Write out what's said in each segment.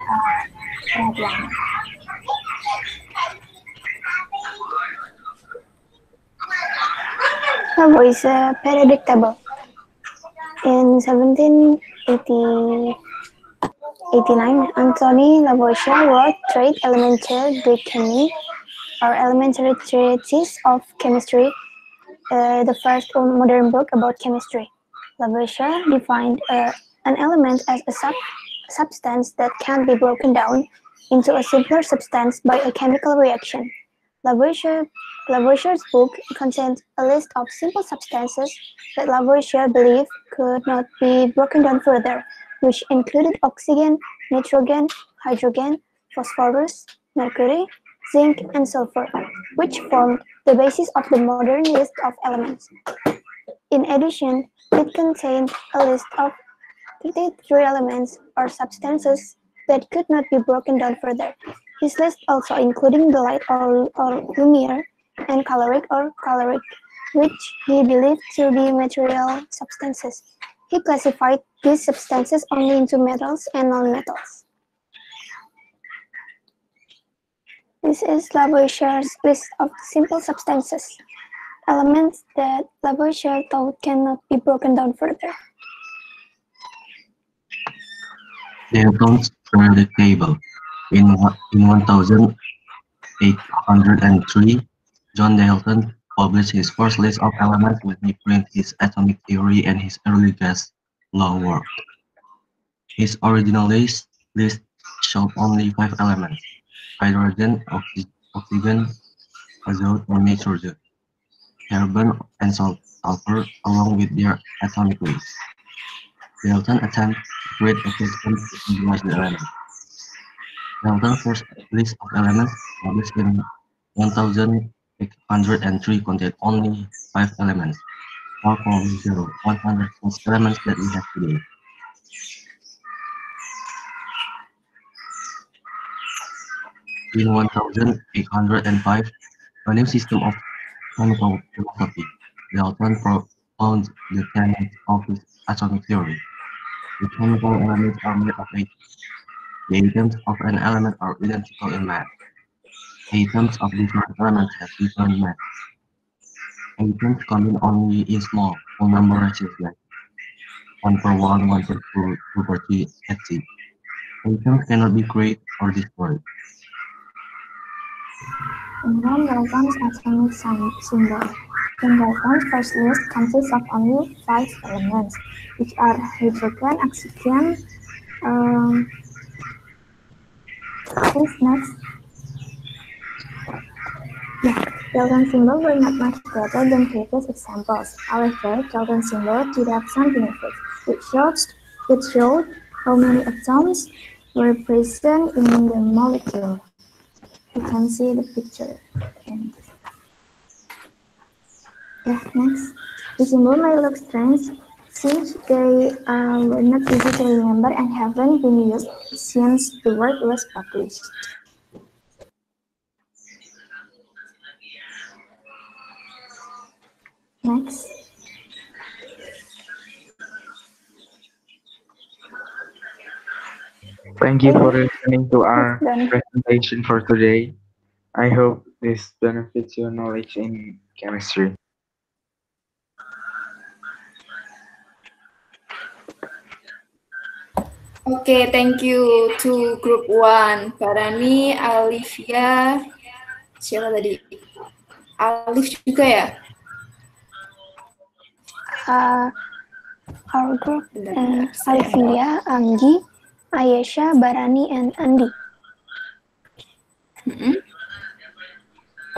berat banget. Lavoisier is a periodic table. In 1789, Anthony Lavoisier wrote Trait élémentaire de chimie, or Elementary Treatise of Chemistry, the first modern book about chemistry. Lavoisier defined an element as a substance that can be broken down into a simpler substance by a chemical reaction. Lavoisier's book contained a list of simple substances that Lavoisier believed could not be broken down further, which included oxygen, nitrogen, hydrogen, phosphorus, mercury, zinc, and sulfur, which formed the basis of the modern list of elements. In addition, it contained a list of 33 elements or substances that could not be broken down further. His list also including the light or lumiere and caloric, which he believed to be material substances. He classified these substances only into metals and non-metals. This is Lavoisier's list of simple substances, elements that Lavoisier thought cannot be broken down further. Dalton's periodic table. In 1803, John Dalton published his first list of elements when he printed his atomic theory and his early gas law work. His original list showed only 5 elements: hydrogen, oxygen, azote, and nitrogen, carbon, and sulfur, along with their atomic weights. Dalton attempted to create a system to symbolize the elements. Dalton's first list of elements, published in 1803, contained only 5 elements, far from the 106 elements that we have today. In 1805, a new system of chemical philosophy, Dalton propounded the tenets of his atomic theory. The chemical elements are made of atoms. The atoms of an element are identical in mass. Atoms of different elements have different mass. Atoms combine only in small, whole number ratios like 1/1, 1/2, 2/3, etc. Atoms cannot be created or destroyed. And then Dalton's atomic symbol. In Dalton's first list consists of only 5 elements, which are hydrogen, oxygen, next. Dalton's symbol were not much better than previous examples. However, Dalton's symbol did have some benefits. It showed how many atoms were present in the molecule. You can see the picture. Next. The symbol may look strange since they were not easy to remember and haven't been used since the work was published. Next. Thank you for listening to our presentation for today. I hope this benefits your knowledge in chemistry. Okay, thank you to Group 1, Barani, Alivia, siapa tadi? Alif juga ya? Our group, Alivia, Anggi, Ayesha, Barani, and Andi.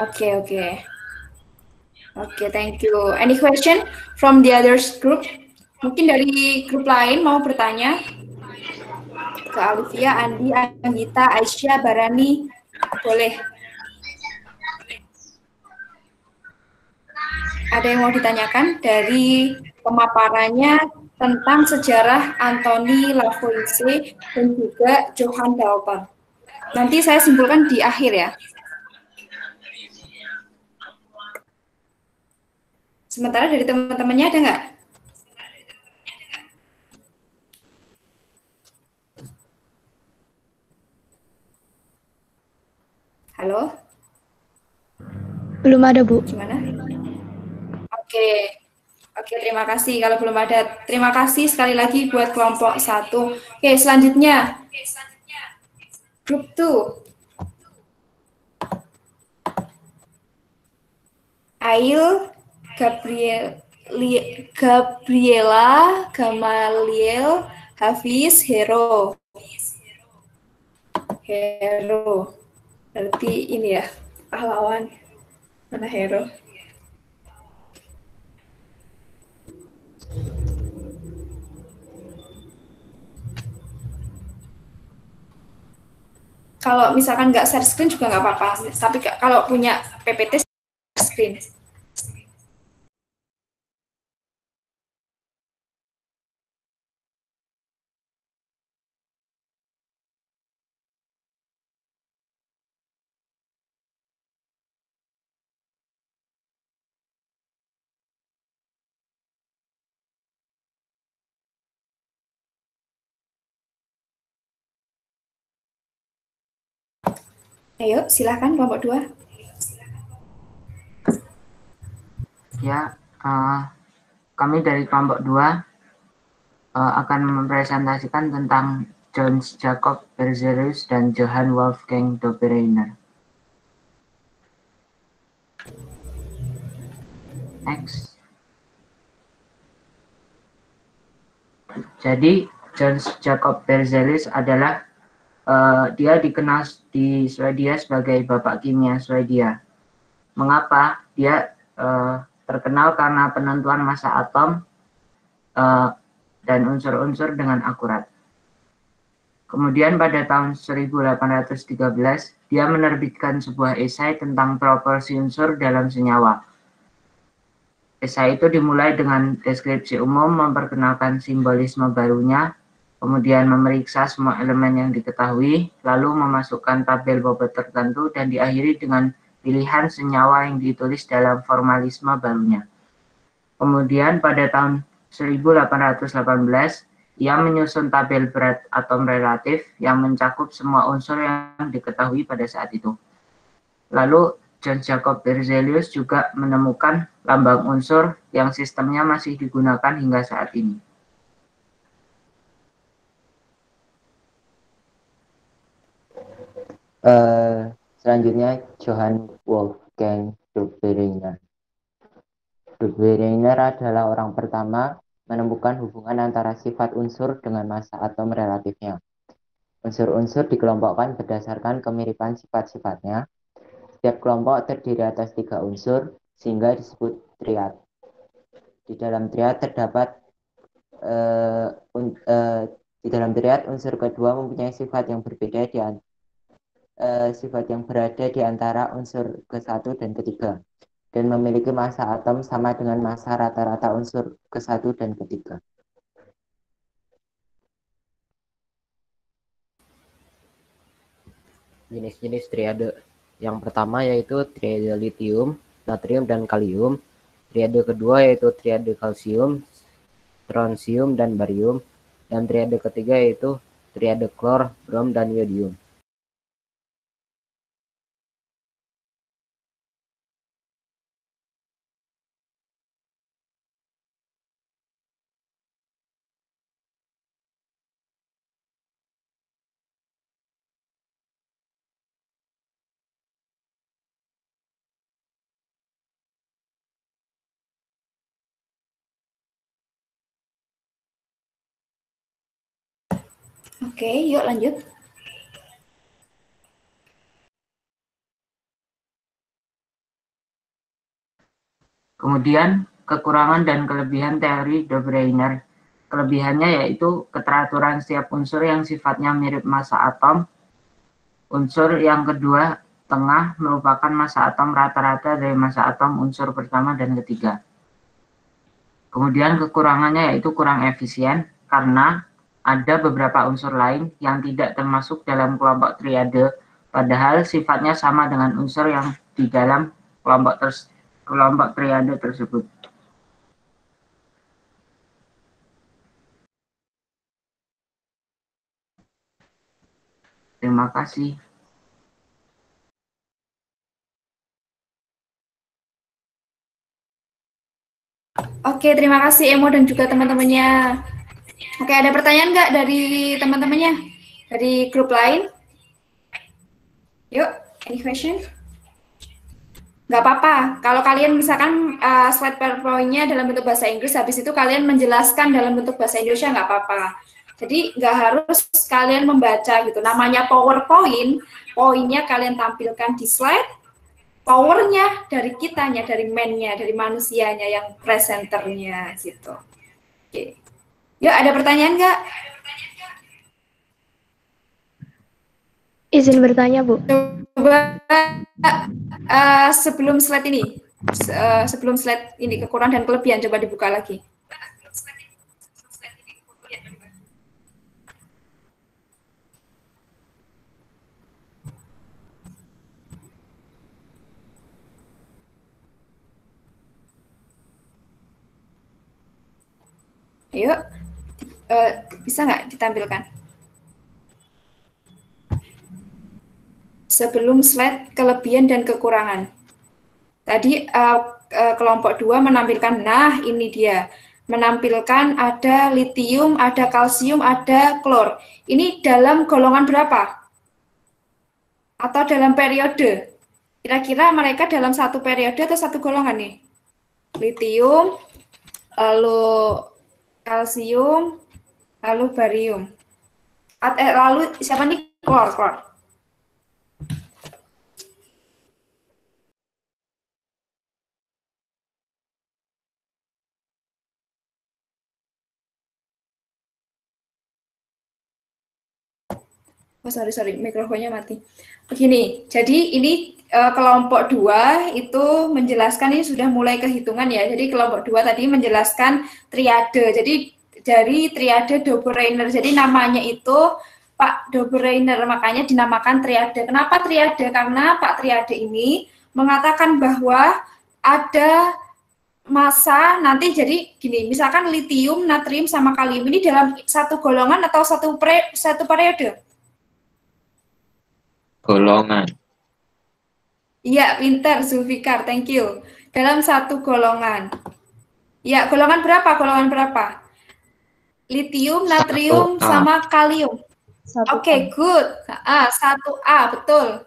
Okay, thank you. Any question from the others group? Mungkin dari grup lain mau bertanya ke Alivia, Andi, Anggita, Aisyah, Barani, boleh. Ada yang mau ditanyakan dari pemaparannya tentang sejarah Anthony Lavoisier dan juga Johann Dalton. Nanti saya simpulkan di akhir ya. Sementara dari teman-temannya ada nggak? Halo? Belum ada, Bu. Gimana? Oke. Oke, terima kasih. Kalau belum ada, terima kasih sekali lagi buat kelompok 1. Oke, selanjutnya. Grup 2. Ail, Gabriela, Gamaliel, Hafiz, Hero. Hero. Berarti ini ya, pahlawan. Mana Hero? Kalau misalkan nggak share screen juga nggak apa-apa. Tapi kalau punya PPT share screen. Ayo, silakan kelompok 2. Ya, kami dari kelompok 2 akan mempresentasikan tentang Johannes Jacob Berzelius dan Johann Wolfgang Dobereiner. Next. Jadi, Johannes Jacob Berzelius adalah dia dikenal di Swedia sebagai Bapak Kimia Swedia. Mengapa? Dia terkenal karena penentuan massa atom dan unsur-unsur dengan akurat. Kemudian pada tahun 1813, dia menerbitkan sebuah esai tentang proporsi unsur dalam senyawa. Esai itu dimulai dengan deskripsi umum, memperkenalkan simbolisme barunya, kemudian memeriksa semua elemen yang diketahui, lalu memasukkan tabel bobot tertentu, dan diakhiri dengan pilihan senyawa yang ditulis dalam formalisme barunya. Kemudian pada tahun 1818, ia menyusun tabel berat atom relatif yang mencakup semua unsur yang diketahui pada saat itu. Lalu Johannes Jacob Berzelius juga menemukan lambang unsur yang sistemnya masih digunakan hingga saat ini. Selanjutnya Johann Wolfgang Dobereiner. Dobereiner adalah orang pertama menemukan hubungan antara sifat unsur dengan massa atom relatifnya. Unsur-unsur dikelompokkan berdasarkan kemiripan sifat-sifatnya. Setiap kelompok terdiri atas 3 unsur, sehingga disebut triad. Di dalam triad terdapat unsur kedua mempunyai sifat yang berbeda sifat yang berada di antara unsur ke-1 dan ke-3, dan memiliki massa atom sama dengan massa rata-rata unsur ke-1 dan ke-3. Jenis-jenis triade. Yang pertama yaitu triade litium, natrium, dan kalium. Triade kedua yaitu triade kalsium, strontium, dan barium. Dan triade ketiga yaitu triade klor, brom, dan yodium. Oke, yuk lanjut. Kemudian, kekurangan dan kelebihan teori Dobereiner. Kelebihannya yaitu keteraturan setiap unsur yang sifatnya mirip massa atom. Unsur yang kedua, tengah, merupakan massa atom rata-rata dari massa atom unsur pertama dan ketiga. Kemudian kekurangannya yaitu kurang efisien, karena ada beberapa unsur lain yang tidak termasuk dalam kelompok triade, padahal sifatnya sama dengan unsur yang di dalam kelompok triade tersebut. Terima kasih. Oke, terima kasih Emo dan juga teman-temannya. Oke, ada pertanyaan nggak dari teman-temannya? Dari grup lain? Yuk, any question? Nggak apa-apa. Kalau kalian misalkan slide PowerPoint-nya dalam bentuk bahasa Inggris, habis itu kalian menjelaskan dalam bentuk bahasa Indonesia, nggak apa-apa. Jadi nggak harus kalian membaca gitu. Namanya PowerPoint, poinnya kalian tampilkan di slide, powernya dari kitanya, dari man-nya, dari manusianya, yang presenternya gitu. Oke. Yuk, ada pertanyaan nggak? Izin bertanya, Bu. Coba sebelum slide ini, sebelum slide ini kekurangan dan kelebihan, coba dibuka lagi. Ayo, bisa nggak ditampilkan? Sebelum slide kelebihan dan kekurangan. Tadi kelompok 2 menampilkan, nah ini dia, menampilkan ada litium, ada kalsium, ada klor. Ini dalam golongan berapa? Atau dalam periode? Kira-kira mereka dalam satu periode atau satu golongan nih? Litium, lalu kalsium, lalu barium. Lalu siapa nih? Klor. Oh, sorry, mikrofonnya mati. Begini, jadi ini kelompok 2 itu menjelaskan, ini sudah mulai kehitungan ya. Jadi kelompok 2 tadi menjelaskan triade. Jadi dari triade Dobereiner. Jadi namanya itu Pak Dobereiner, makanya dinamakan triade. Kenapa triade? Karena Pak Triade ini mengatakan bahwa ada massa nanti, jadi gini, misalkan litium, natrium, sama kalium ini dalam satu golongan atau satu periode? Golongan. Iya, pinter Zulfikar, thank you. Dalam satu golongan. Ya, golongan berapa? Litium, natrium, sama kalium. Oke, good. 1A, betul.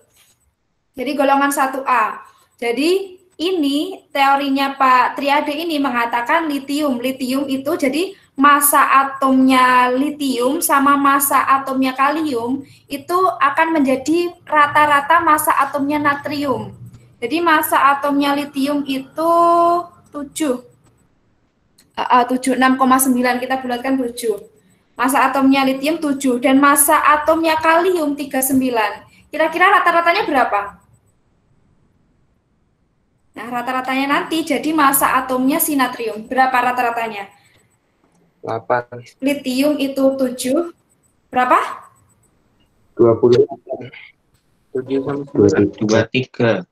Jadi golongan 1A. Jadi ini teorinya Pak Triade ini mengatakan litium. Litium itu jadi massa atomnya litium sama massa atomnya kalium itu akan menjadi rata-rata massa atomnya natrium. Jadi massa atomnya litium itu 7. 6,9 kita bulatkan 7. Massa atomnya litium 7 dan massa atomnya kalium 39. Kira-kira rata-ratanya berapa? Nah, rata-ratanya nanti jadi massa atomnya si natrium. Berapa rata-ratanya? 8. Litium itu 7. Berapa? 20. 7 sama 23.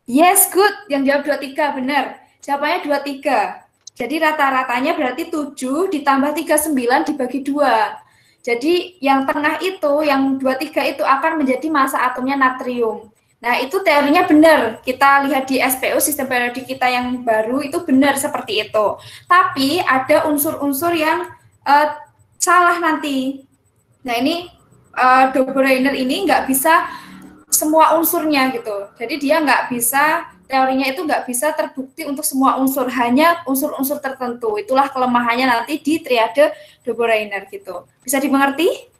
Yes, good. Yang jawab 23, benar. Jawabannya 23. Jadi rata-ratanya berarti 7 ditambah 39 dibagi 2. Jadi yang tengah itu, yang 23 itu akan menjadi massa atomnya natrium. Nah, itu teorinya benar. Kita lihat di SPO, sistem periodik kita yang baru, itu benar seperti itu. Tapi ada unsur-unsur yang salah nanti. Nah, ini Dobereiner ini nggak bisa semua unsurnya gitu. Jadi dia nggak bisa, teorinya itu nggak bisa terbukti untuk semua unsur, hanya unsur-unsur tertentu. Itulah kelemahannya nanti di triade Dobereiner gitu. Bisa dimengerti?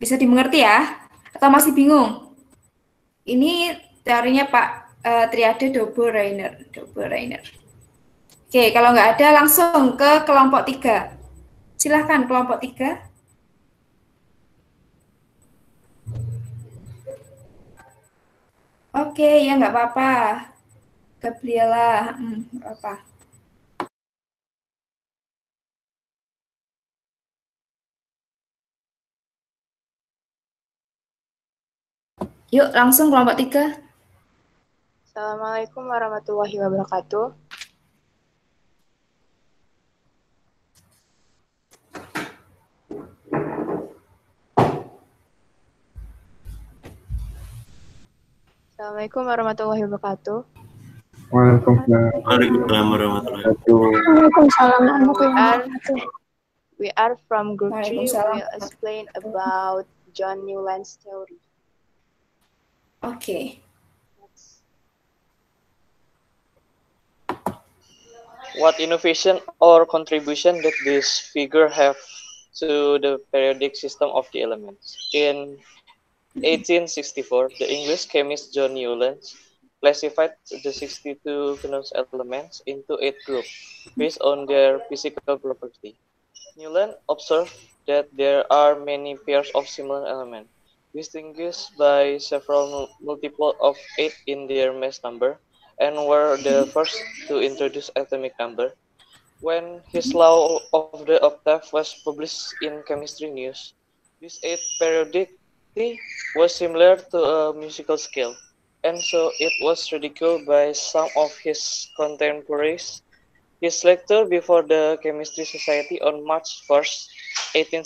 Bisa dimengerti ya? Atau masih bingung? Ini teorinya Pak triade Dobereiner. Oke, kalau nggak ada langsung ke kelompok 3. Silahkan kelompok 3. Oke, ya nggak apa-apa. Gabriela, apa? Yuk, langsung kelompok 3. Assalamualaikum warahmatullahi wabarakatuh. Assalamualaikum warahmatullahi wabarakatuh. Waalaikumsalam warahmatullahi wabarakatuh. Waalaikumsalam warahmatullahi wabarakatuh. We are from group 3. Waalaikumsalam. We'll explain about John Newland's theory. Okay. What innovation or contribution did this figure have to the periodic system of the elements? In 1864, the English chemist John Newland classified the 62 known elements into 8 groups based on their physical property. Newland observed that there are many pairs of similar elements, distinguished by several multiple of 8 in their mass number, and were the first to introduce atomic number. When his law of the octave was published in Chemistry News, this 8 periodicity was similar to a musical scale, and so it was ridiculed by some of his contemporaries. His lecture before the Chemistry Society on March 1st,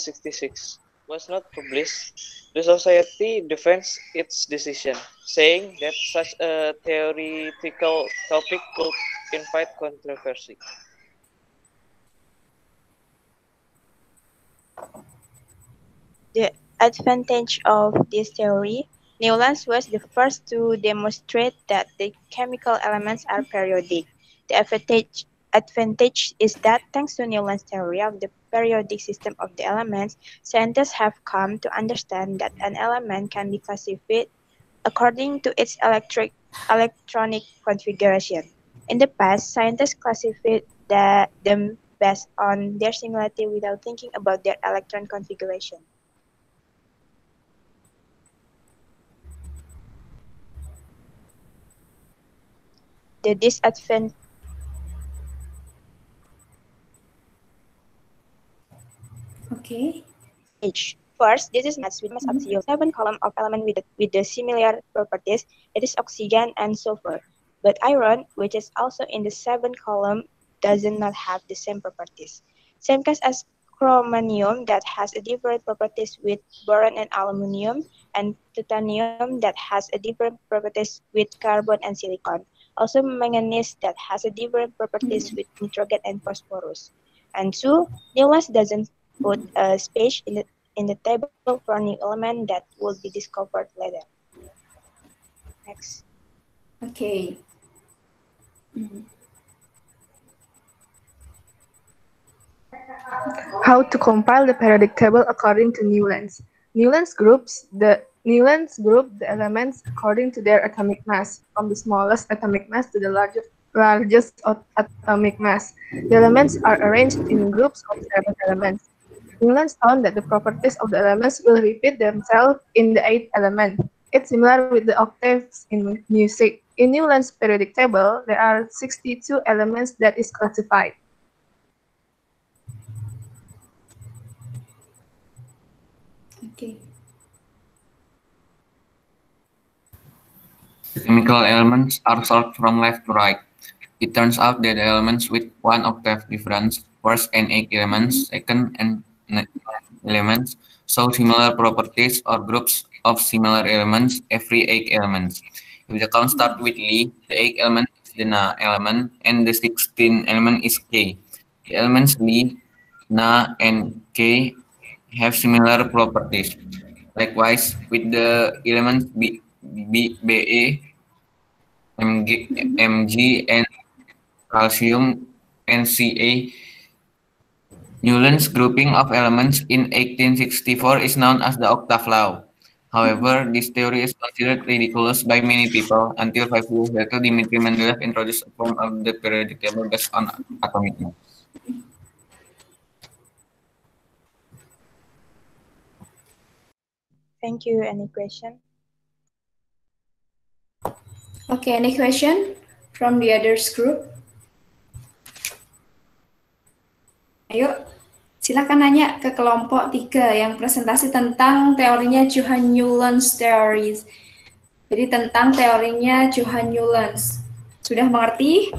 1866 was not published. The Society defends its decision, saying that such a theoretical topic could invite controversy. The advantage of this theory, Newland was the first to demonstrate that the chemical elements are periodic. The advantage is that thanks to Newland's theory of the periodic system of the elements, scientists have come to understand that an element can be classified according to its electronic configuration. In the past, scientists classified them based on their similarity without thinking about their electron configuration. The disadvantage. Okay. First, this is mass with mass axiom 7 column of element with the similar properties. It is oxygen and sulfur. But iron, which is also in the 7 column, does not have the same properties. Same case as chromium that has a different properties with boron and aluminum, and plutonium that has a different properties with carbon and silicon. Also manganese that has a different properties with nitrogen and phosphorus. And two, Newland doesn't put a space in the table for new element that will be discovered later. Next. Okay. How to compile the periodic table according to Newland's. Newland's group the elements according to their atomic mass, from the smallest atomic mass to the largest atomic mass. The elements are arranged in groups of 7 elements. Newland found that the properties of the elements will repeat themselves in the 8th element. It's similar with the octaves in music. In Newland's periodic table, there are 62 elements that is classified. Okay. The chemical elements are sorted from left to right. It turns out that the elements with 1 octave difference, first and 8 elements, second and 9 elements, show similar properties or groups of similar elements every 8 elements. If the count starts with Li, the 8th element is the Na element, and the 16th element is K. The elements Li, Na, and K have similar properties. Likewise, with the elements Be, Mg, and calcium, and Ca, Newland's grouping of elements in 1864 is known as the octave law. However, this theory is considered ridiculous by many people until 5 years later Dmitry Mendeleev introduced a form of the periodic table based on atomic mass. Thank you. Any question? Okay, any question from the others group? Ayo, silakan nanya ke kelompok 3 yang presentasi tentang teorinya Johann Newland's theories. Jadi tentang teorinya Johann Newland's. Sudah mengerti?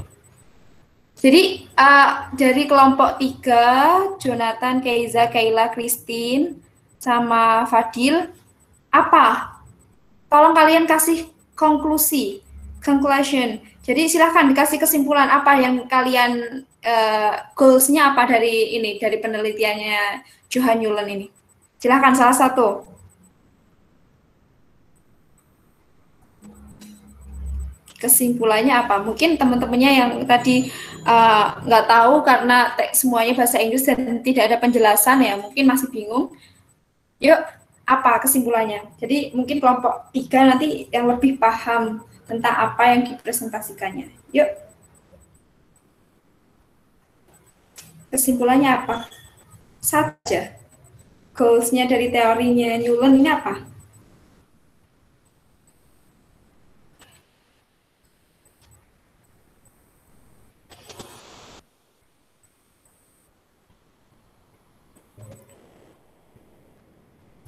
Jadi dari kelompok 3, Jonathan, Keiza, Kayla, Christine, sama Fadil, apa? Tolong kalian kasih konklusi, conclusion. Jadi silahkan dikasih kesimpulan apa yang kalian goals-nya apa dari ini, dari penelitiannya Johan Newland ini. Silahkan salah satu. Kesimpulannya apa? Mungkin teman-temannya yang tadi nggak tahu karena semuanya bahasa Inggris dan tidak ada penjelasan ya, mungkin masih bingung. Yuk, apa kesimpulannya? Jadi mungkin kelompok 3 nanti yang lebih paham tentang apa yang dipresentasikannya. Yuk. Kesimpulannya apa? Saja. Goals-nya dari teorinya Newland ini apa?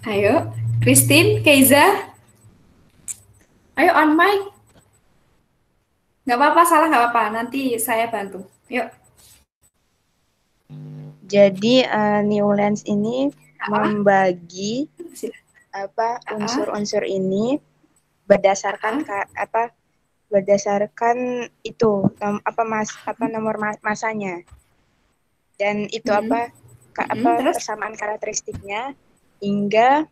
Ayo, Christine, Keiza. Ayo on mic. Nggak apa-apa, salah nggak apa-apa. Nanti saya bantu. Yuk. Jadi Newlands ini membagi unsur-unsur ini berdasarkan berdasarkan itu nomor masanya, dan itu persamaan karakteristiknya hingga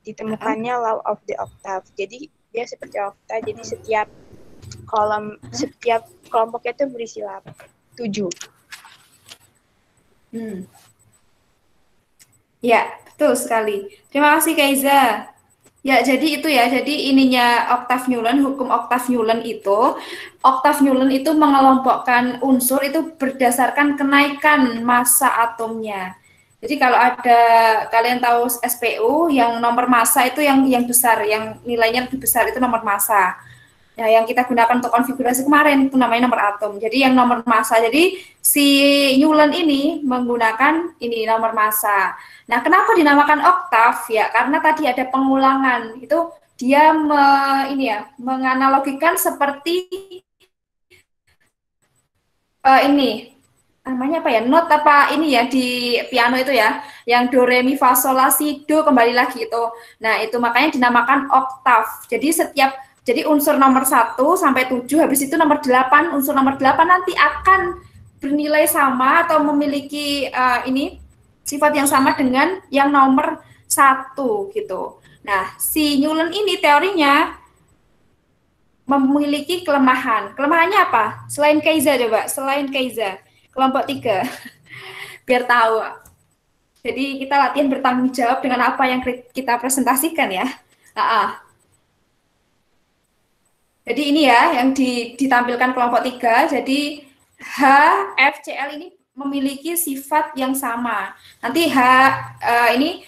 ditemukannya law of the octave. Jadi dia seperti oktav, jadi setiap kelompoknya itu berisi 7. Ya, betul sekali. Terima kasih Keiza. Ya, jadi itu ya. Jadi ininya Octave Newland, hukum Octave Newland itu, mengelompokkan unsur itu berdasarkan kenaikan massa atomnya. Jadi kalau ada kalian tahu SPU, yang nomor massa itu yang besar, yang nilainya lebih besar itu nomor massa. Nah, yang kita gunakan untuk konfigurasi kemarin itu namanya nomor atom. Jadi yang nomor massa. Jadi si Newland ini menggunakan ini nomor massa. Nah, kenapa dinamakan oktav? Ya, karena tadi ada pengulangan. Itu dia menganalogikan seperti ini namanya apa ya? Not apa ini ya di piano itu ya, yang do re mi fa sol la si do kembali lagi itu. Nah, itu makanya dinamakan oktav. Jadi unsur nomor 1 sampai 7, habis itu nomor 8, unsur nomor 8 nanti akan bernilai sama atau memiliki sifat yang sama dengan yang nomor 1 gitu. Nah, si Newland ini teorinya memiliki kelemahan. Kelemahannya apa? Selain Keiza coba, selain Keiza, kelompok 3. Biar tahu. Jadi kita latihan bertanggung jawab dengan apa yang kita presentasikan ya. Jadi ini ya yang ditampilkan kelompok 3. Jadi H, F, Cl ini memiliki sifat yang sama. Nanti H ini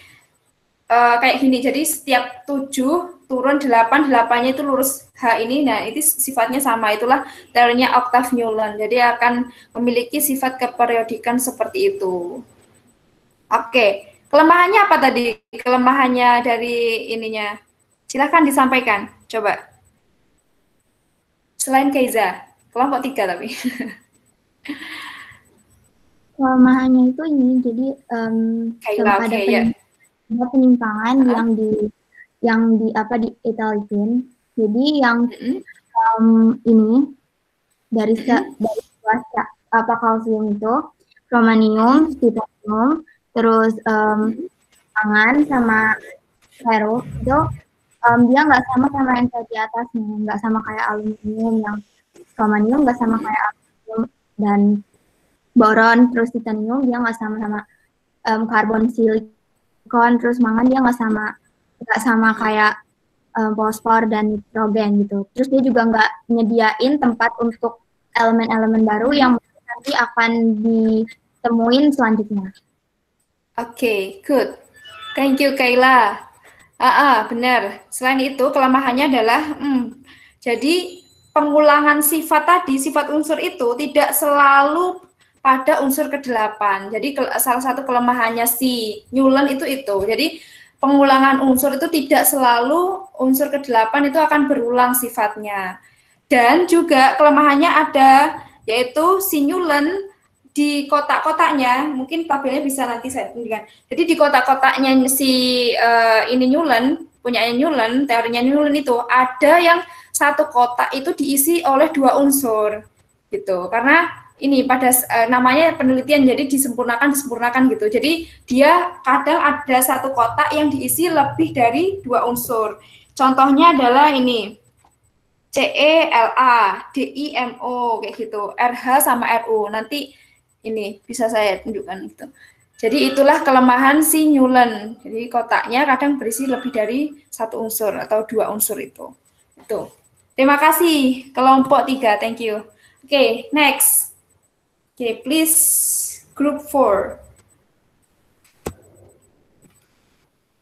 kayak gini. Jadi setiap 7 turun 8, 8-nya itu lurus H ini. Nah, itu sifatnya sama. Itulah teorinya Octave Newland. Jadi akan memiliki sifat keperiodikan seperti itu. Oke. Kelemahannya apa tadi? Kelemahannya dari ininya. Silakan disampaikan. Coba. Selain Keiza, kelompok 3 tapi. Kelemahannya itu ini, jadi ada penyimpangan yang dietalikin. Jadi yang ini dari kalsium itu, kromanium, titanium, terus tangan sama ferro itu dia nggak sama yang kayak di atasnya, nggak sama kayak aluminium, yang kromanium nggak sama kayak aluminium dan boron, terus titanium dia nggak sama karbon silikon, terus mangan dia nggak sama kayak fosfor dan nitrogen gitu. Terus dia juga nggak nyediain tempat untuk elemen-elemen baru yang nanti akan ditemuin selanjutnya. Oke, good. Thank you Kayla. Benar. Selain itu, kelemahannya adalah, jadi pengulangan sifat tadi, sifat unsur itu tidak selalu pada unsur ke-8. Jadi salah satu kelemahannya si Newland itu. Jadi pengulangan unsur itu tidak selalu unsur ke-8 itu akan berulang sifatnya. Dan juga kelemahannya ada, yaitu si Newland di kotak-kotaknya, mungkin tabelnya bisa nanti saya tunjukkan. Jadi di kotak-kotaknya si ini Newland, punya Newland, teorinya Newland itu ada yang satu kotak itu diisi oleh 2 unsur gitu. Karena ini pada namanya penelitian, jadi disempurnakan gitu. Jadi dia kadang ada satu kotak yang diisi lebih dari 2 unsur. Contohnya adalah ini CeLa, DiMo kayak gitu, RH sama Ru. Nanti ini bisa saya tunjukkan gitu. Jadi itulah kelemahan si Newland. Jadi kotaknya kadang berisi lebih dari 1 unsur atau 2 unsur itu. Itu. Terima kasih kelompok 3. Thank you. Oke, next. Oke, please group 4.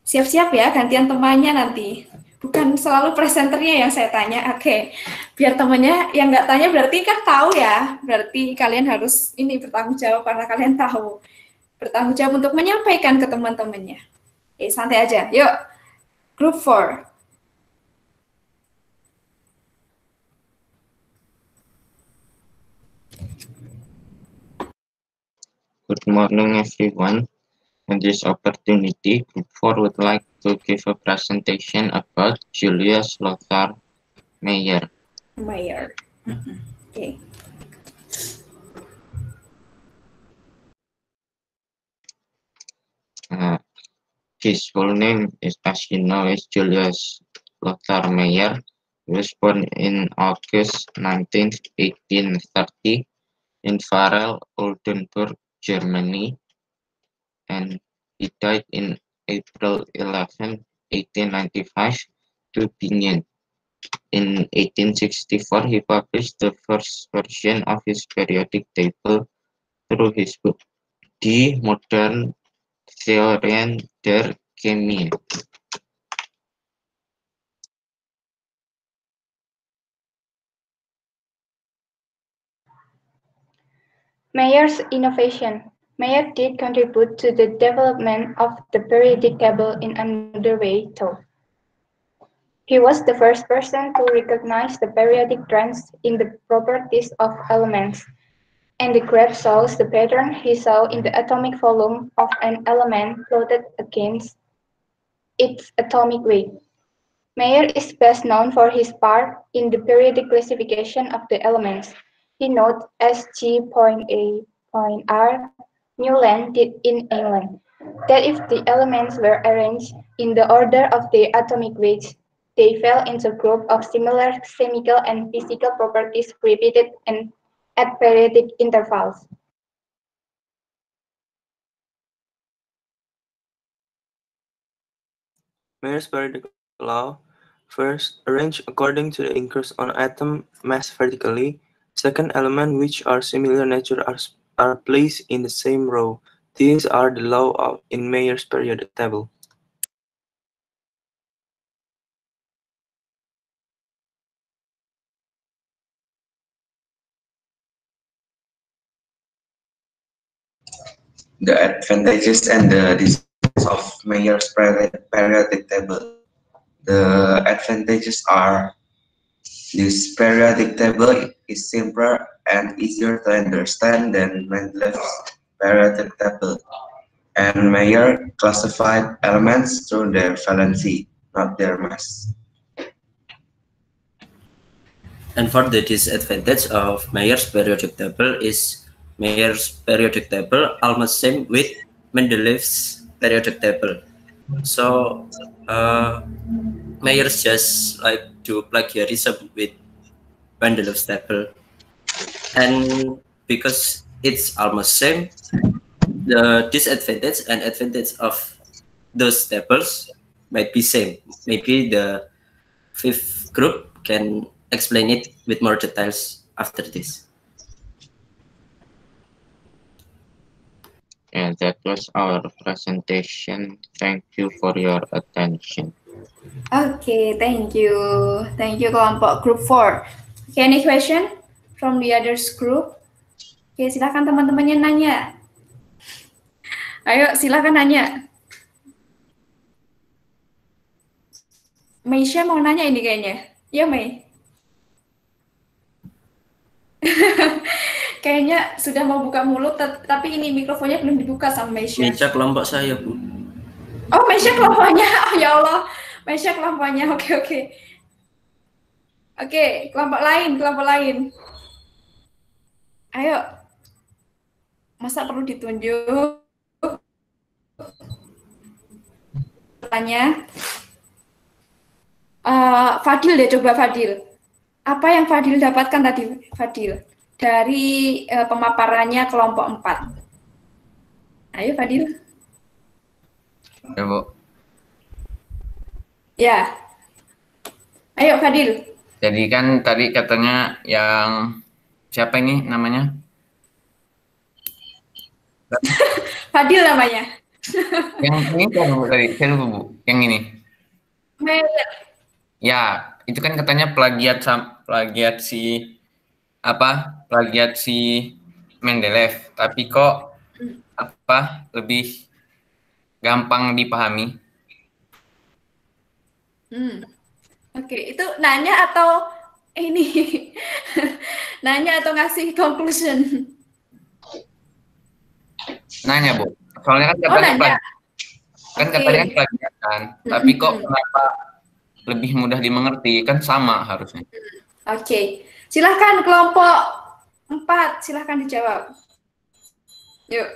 Siap-siap ya, gantian temannya nanti. Bukan selalu presenternya yang saya tanya. Oke, biar temannya yang nggak tanya berarti kan tahu ya. Berarti kalian harus ini bertanggung jawab karena kalian tahu. Bertanggung jawab untuk menyampaikan ke teman-temannya. Oke, santai aja. Yuk, group 4. Good morning, everyone. On this opportunity, Group 4 would like to give a presentation about Julius Lothar Meyer. Okay. His full name is, as you know, is Julius Lothar Meyer. He was born in August 19, 1830 in Farel, Oldenburg, Germany, and he died in April 11, 1895, Tübingen. In 1864, he published the first version of his periodic table through his book, Die Moderne Theorien der Chemie. Meyer's innovation. Meyer did contribute to the development of the periodic table in another way, though. He was the first person to recognize the periodic trends in the properties of elements, and the graph shows the pattern he saw in the atomic volume of an element plotted against its atomic weight. Meyer is best known for his part in the periodic classification of the elements. He noted SG.A.R. Newland did in England, that if the elements were arranged in the order of their atomic weights, they fell into a group of similar chemical and physical properties repeated and at periodic intervals. Meyer's periodic law: first, arrange according to the increase on atom mass vertically. Second, elements which are similar nature are placed in the same row. These are the law in Meyer's periodic table. The advantages and the disadvantages of Meyer's periodic table. The advantages are this periodic table is simpler and easier to understand than Mendeleev's periodic table, and Meyer classified elements through their valency, not their mass. And for the disadvantage of Meyer's periodic table is Meyer's periodic table almost same with Mendeleev's periodic table. So Meyer's just like do plagiarism with Mendeleev's table, and because it's almost same, the disadvantage and advantage of those tables might be same. Maybe the fifth group can explain it with more details after this. And that was our presentation. Thank you for your attention. Okay, thank you. Thank you kelompok group 4. Okay, any question from the others group? Oke, silakan teman-temannya nanya. Ayo, silakan nanya. Meisha mau nanya ini kayaknya. Iya, Mei? Kayaknya sudah mau buka mulut, tapi ini mikrofonnya belum dibuka sama Meisha. Meisha kelompok saya, Bu. Oh, Meisha kelompoknya. Oh, ya Allah. Mesya kelompoknya. Oke. Oke, kelompok lain. Ayo. Masa perlu ditunjuk? Tanya. Fadil deh, coba Fadil. Apa yang Fadil dapatkan tadi, Fadil? Dari pemaparannya kelompok 4. Ayo, Fadil. Ya, Bu. Ya. Ayo, Fadil. Jadi kan tadi katanya yang siapa ini namanya? Fadil namanya. Yang ini kan Bu tadi, saya lupa Bu. Yang ini. Meyer. Ya, itu kan katanya plagiat si Mendeleev, tapi kok lebih gampang dipahami. Oke, itu nanya atau ini? Nanya atau ngasih conclusion? Nanya, Bu. Soalnya kan katanya katanya kan plagiat kan. Tapi kok kenapa lebih mudah dimengerti? Kan sama harusnya. Oke. Silahkan kelompok 4, silahkan dijawab. Yuk.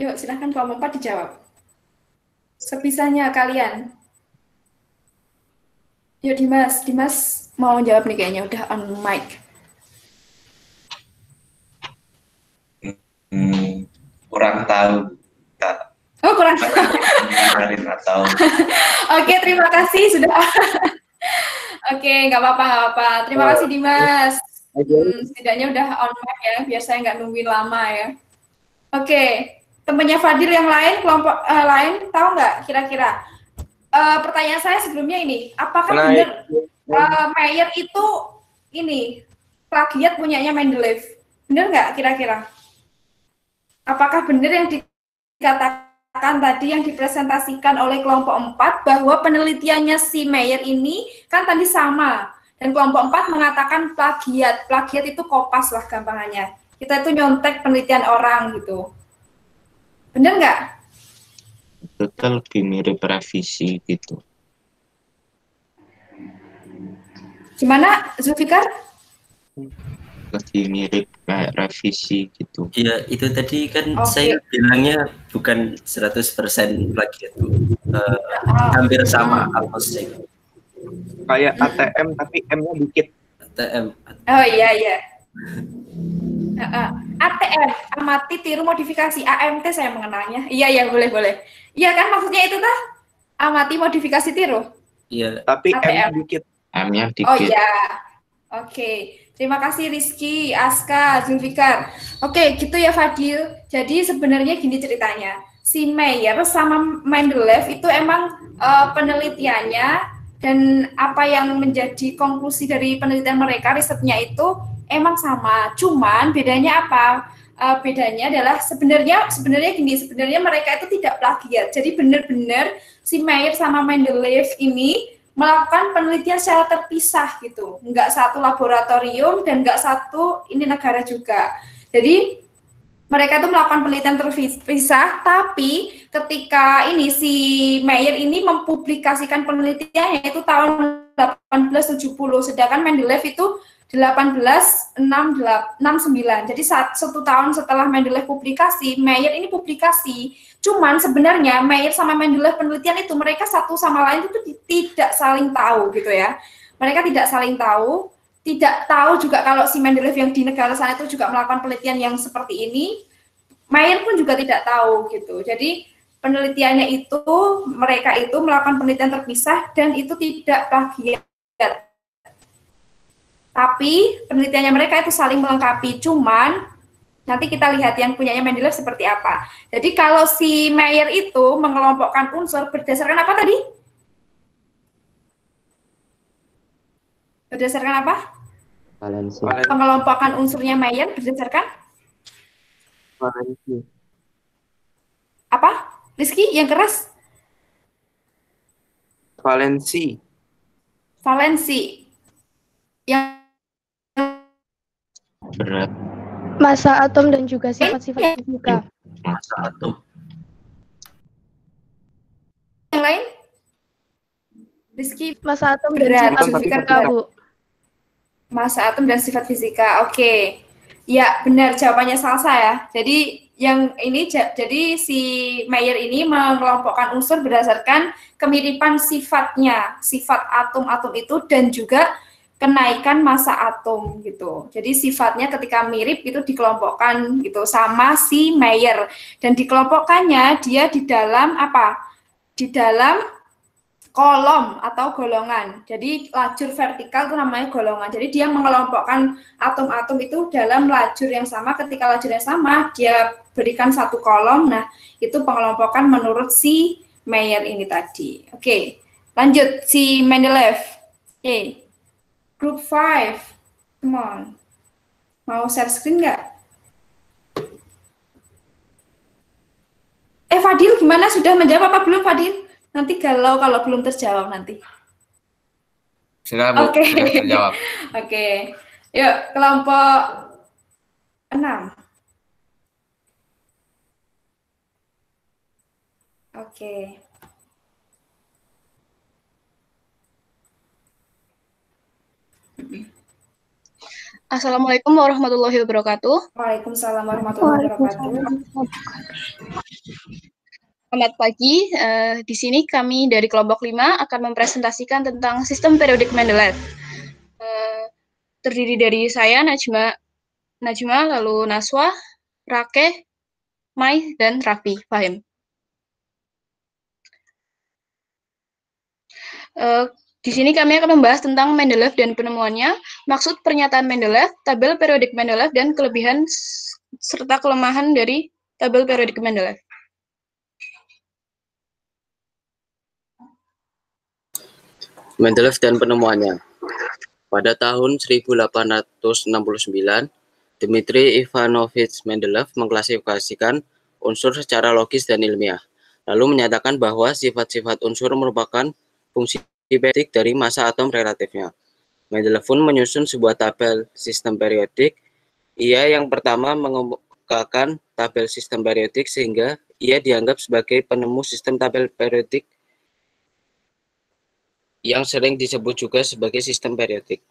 Yuk, silahkan kelompok 4 dijawab. Sebisanya kalian. Yuk, Dimas mau jawab nih kayaknya, udah on mic. Kurang tahu, Kak. Oh, kurang tahu. Atau... Oke, terima kasih sudah. Oke, nggak apa-apa. Terima kasih Dimas. Setidaknya udah on mic ya, biar saya nggak nungguin lama ya. Oke, temennya Fadil yang lain, kelompok lain, tahu nggak kira-kira? Pertanyaan saya sebelumnya ini, apakah benar Meyer itu ini plagiat punyanya Mendeleev? Benar nggak kira-kira? Apakah benar yang dikatakan tadi yang dipresentasikan oleh kelompok 4 bahwa penelitiannya si Meyer ini kan tadi sama dan kelompok 4 mengatakan plagiat. Plagiat itu kopas lah gampangannya. Kita itu nyontek penelitian orang gitu. Benar nggak? Itu lebih mirip revisi gitu. Gimana, Zulfikar? Lebih mirip kayak revisi gitu. Iya, itu tadi kan saya bilangnya bukan 100% plagiat, Bu. Hampir sama, almost same. Kayak ATM tapi M-nya dikit. ATM. Oh iya. ATM, amati tiru modifikasi. AMT saya mengenalnya. Iya, boleh. Iya kan maksudnya itu tah? Amati modifikasi tiru. Iya. Tapi M-nya dikit. M-nya dikit. Oh iya. Oke. Terima kasih Rizky, Aska, Zulfikar. Oke, gitu ya Fadil. Jadi sebenarnya gini ceritanya. Si Meyer sama Mendeleev itu emang penelitiannya dan apa yang menjadi konklusi dari penelitian mereka, risetnya itu emang sama. Cuman bedanya apa? Bedanya adalah sebenarnya mereka itu tidak plagiat. Jadi benar-benar si Meyer sama Mendeleev ini melakukan penelitian secara terpisah gitu, nggak satu laboratorium dan nggak satu ini negara juga. Jadi mereka itu melakukan penelitian terpisah, tapi ketika ini si Meyer ini mempublikasikan penelitiannya itu tahun 1870, sedangkan Mendeleev itu 1869. Jadi 1 tahun setelah Mendeleev publikasi, Meyer ini publikasi. Cuman sebenarnya Meyer sama Mendeleev penelitian itu mereka satu sama lain itu tidak saling tahu gitu ya. Mereka tidak saling tahu, tidak tahu juga kalau si Mendeleev yang di negara sana itu juga melakukan penelitian yang seperti ini. Meyer pun juga tidak tahu gitu. Jadi penelitiannya itu mereka itu melakukan penelitian terpisah dan itu tidak plagiat. Tapi penelitiannya mereka itu saling melengkapi, cuman nanti kita lihat yang punyanya Mendeleev seperti apa. Jadi kalau si Meyer itu mengelompokkan unsur berdasarkan apa tadi? Berdasarkan apa? Valensi. Mengelompokkan unsurnya Meyer berdasarkan? Valensi. Apa? Rizky, yang keras? Valensi. Valensi. Yang berat. Massa atom dan juga sifat-sifat fisika. Massa atom. Yang lain? Rizky, massa atom dan berat, sifat fisika, Bu. Massa atom dan sifat fisika. Oke. Ya, benar jawabannya Salsa ya. Jadi yang ini jadi si Mayer ini mengelompokkan unsur berdasarkan kemiripan sifatnya, sifat atom-atom itu dan juga kenaikan massa atom gitu. Jadi sifatnya ketika mirip itu dikelompokkan gitu sama si Mayer dan dikelompokkannya dia di dalam apa? Di dalam kolom atau golongan. Jadi lajur vertikal itu namanya golongan. Jadi dia mengelompokkan atom-atom itu dalam lajur yang sama. Ketika lajur yang sama, dia berikan satu kolom. Nah, itu pengelompokan menurut si Mayer ini tadi. Oke, lanjut si Mendeleev. Oke, group 5. Come on. Mau share screen nggak? Fadil gimana? Sudah menjawab apa belum, Fadil? Nanti kalau belum terjawab nanti. Sudah, Bu. Oke. Sudah terjawab. Oke. Yuk, kelompok 6. Oke. Assalamualaikum warahmatullahi wabarakatuh. Waalaikumsalam warahmatullahi wabarakatuh. Selamat pagi. Di sini kami dari kelompok 5 akan mempresentasikan tentang sistem periodik Mendeleev. Terdiri dari saya, Najma, lalu Naswa, Rakeh, Mai, dan Raffi. Fahim. Di sini kami akan membahas tentang Mendeleev dan penemuannya, maksud pernyataan Mendeleev, tabel periodik Mendeleev, dan kelebihan serta kelemahan dari tabel periodik Mendeleev. Mendeleev dan penemuannya. Pada tahun 1869, Dmitri Ivanovich Mendeleev mengklasifikasikan unsur secara logis dan ilmiah, lalu menyatakan bahwa sifat-sifat unsur merupakan fungsi periodik dari massa atom relatifnya. Mendeleev pun menyusun sebuah tabel sistem periodik. Ia yang pertama mengemukakan tabel sistem periodik sehingga ia dianggap sebagai penemu sistem tabel periodik yang sering disebut juga sebagai sistem periodik.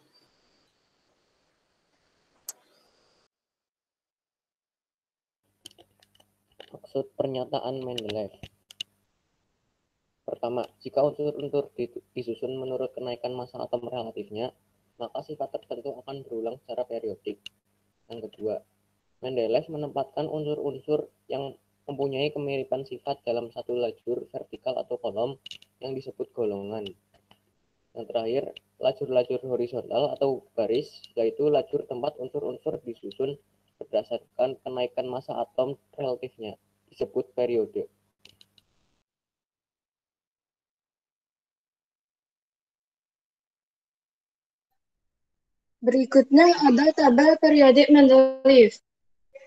Maksud pernyataan Mendeleev. Pertama, jika unsur-unsur disusun menurut kenaikan massa atom relatifnya, maka sifat tertentu akan berulang secara periodik. Yang kedua, Mendeleev menempatkan unsur-unsur yang mempunyai kemiripan sifat dalam satu lajur vertikal atau kolom yang disebut golongan. Yang terakhir, lajur-lajur horizontal atau baris, yaitu lajur tempat unsur-unsur disusun berdasarkan kenaikan massa atom relatifnya, disebut periode. Berikutnya ada tabel periodik Mendeleev.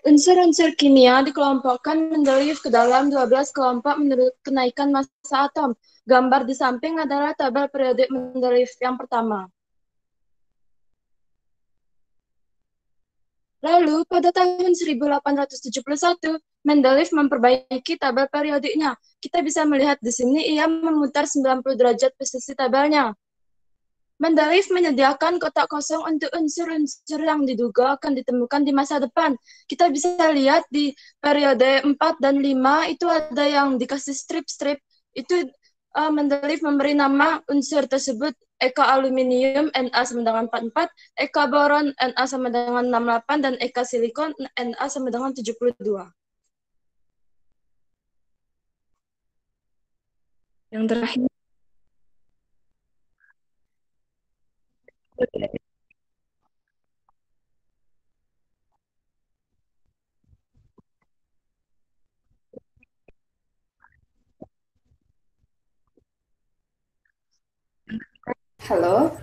Unsur-unsur kimia dikelompokkan Mendeleev ke dalam 12 kelompok menurut kenaikan massa atom. Gambar di samping adalah tabel periodik Mendeleev yang pertama. Lalu, pada tahun 1871, Mendeleev memperbaiki tabel periodiknya. Kita bisa melihat di sini ia memutar 90 derajat posisi tabelnya. Mendeleev menyediakan kotak kosong untuk unsur-unsur yang diduga akan ditemukan di masa depan. Kita bisa lihat di periode 4 dan 5 itu ada yang dikasih strip-strip. Itu Mendeleev memberi nama unsur tersebut Eka aluminium Na sama dengan 44, Eka boron Na sama dengan 68, dan Eka silikon Na sama dengan 72. Yang terakhir. Halo.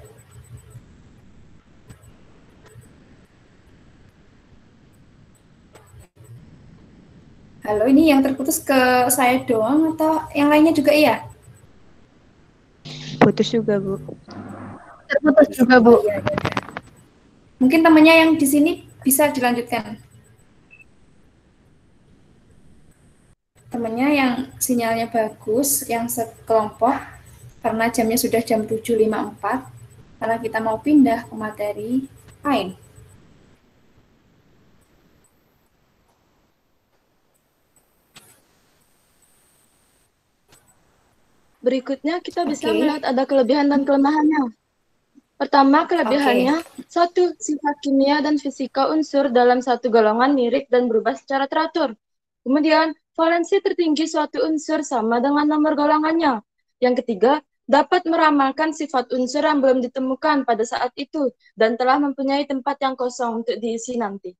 Halo, ini yang terputus ke saya doang atau yang lainnya juga iya? Putus juga, Bu. Terputus juga, Bu. Mungkin temannya yang di sini bisa dilanjutkan. temannya yang sinyalnya bagus, yang sekelompok, karena jamnya sudah jam 7.54, karena kita mau pindah ke materi lain. Berikutnya kita bisa melihat ada kelebihan dan kelemahannya. Pertama, kelebihannya, satu, sifat kimia dan fisika unsur dalam satu golongan mirip dan berubah secara teratur. Kemudian, valensi tertinggi suatu unsur sama dengan nomor golongannya. Yang ketiga, dapat meramalkan sifat unsur yang belum ditemukan pada saat itu dan telah mempunyai tempat yang kosong untuk diisi nanti.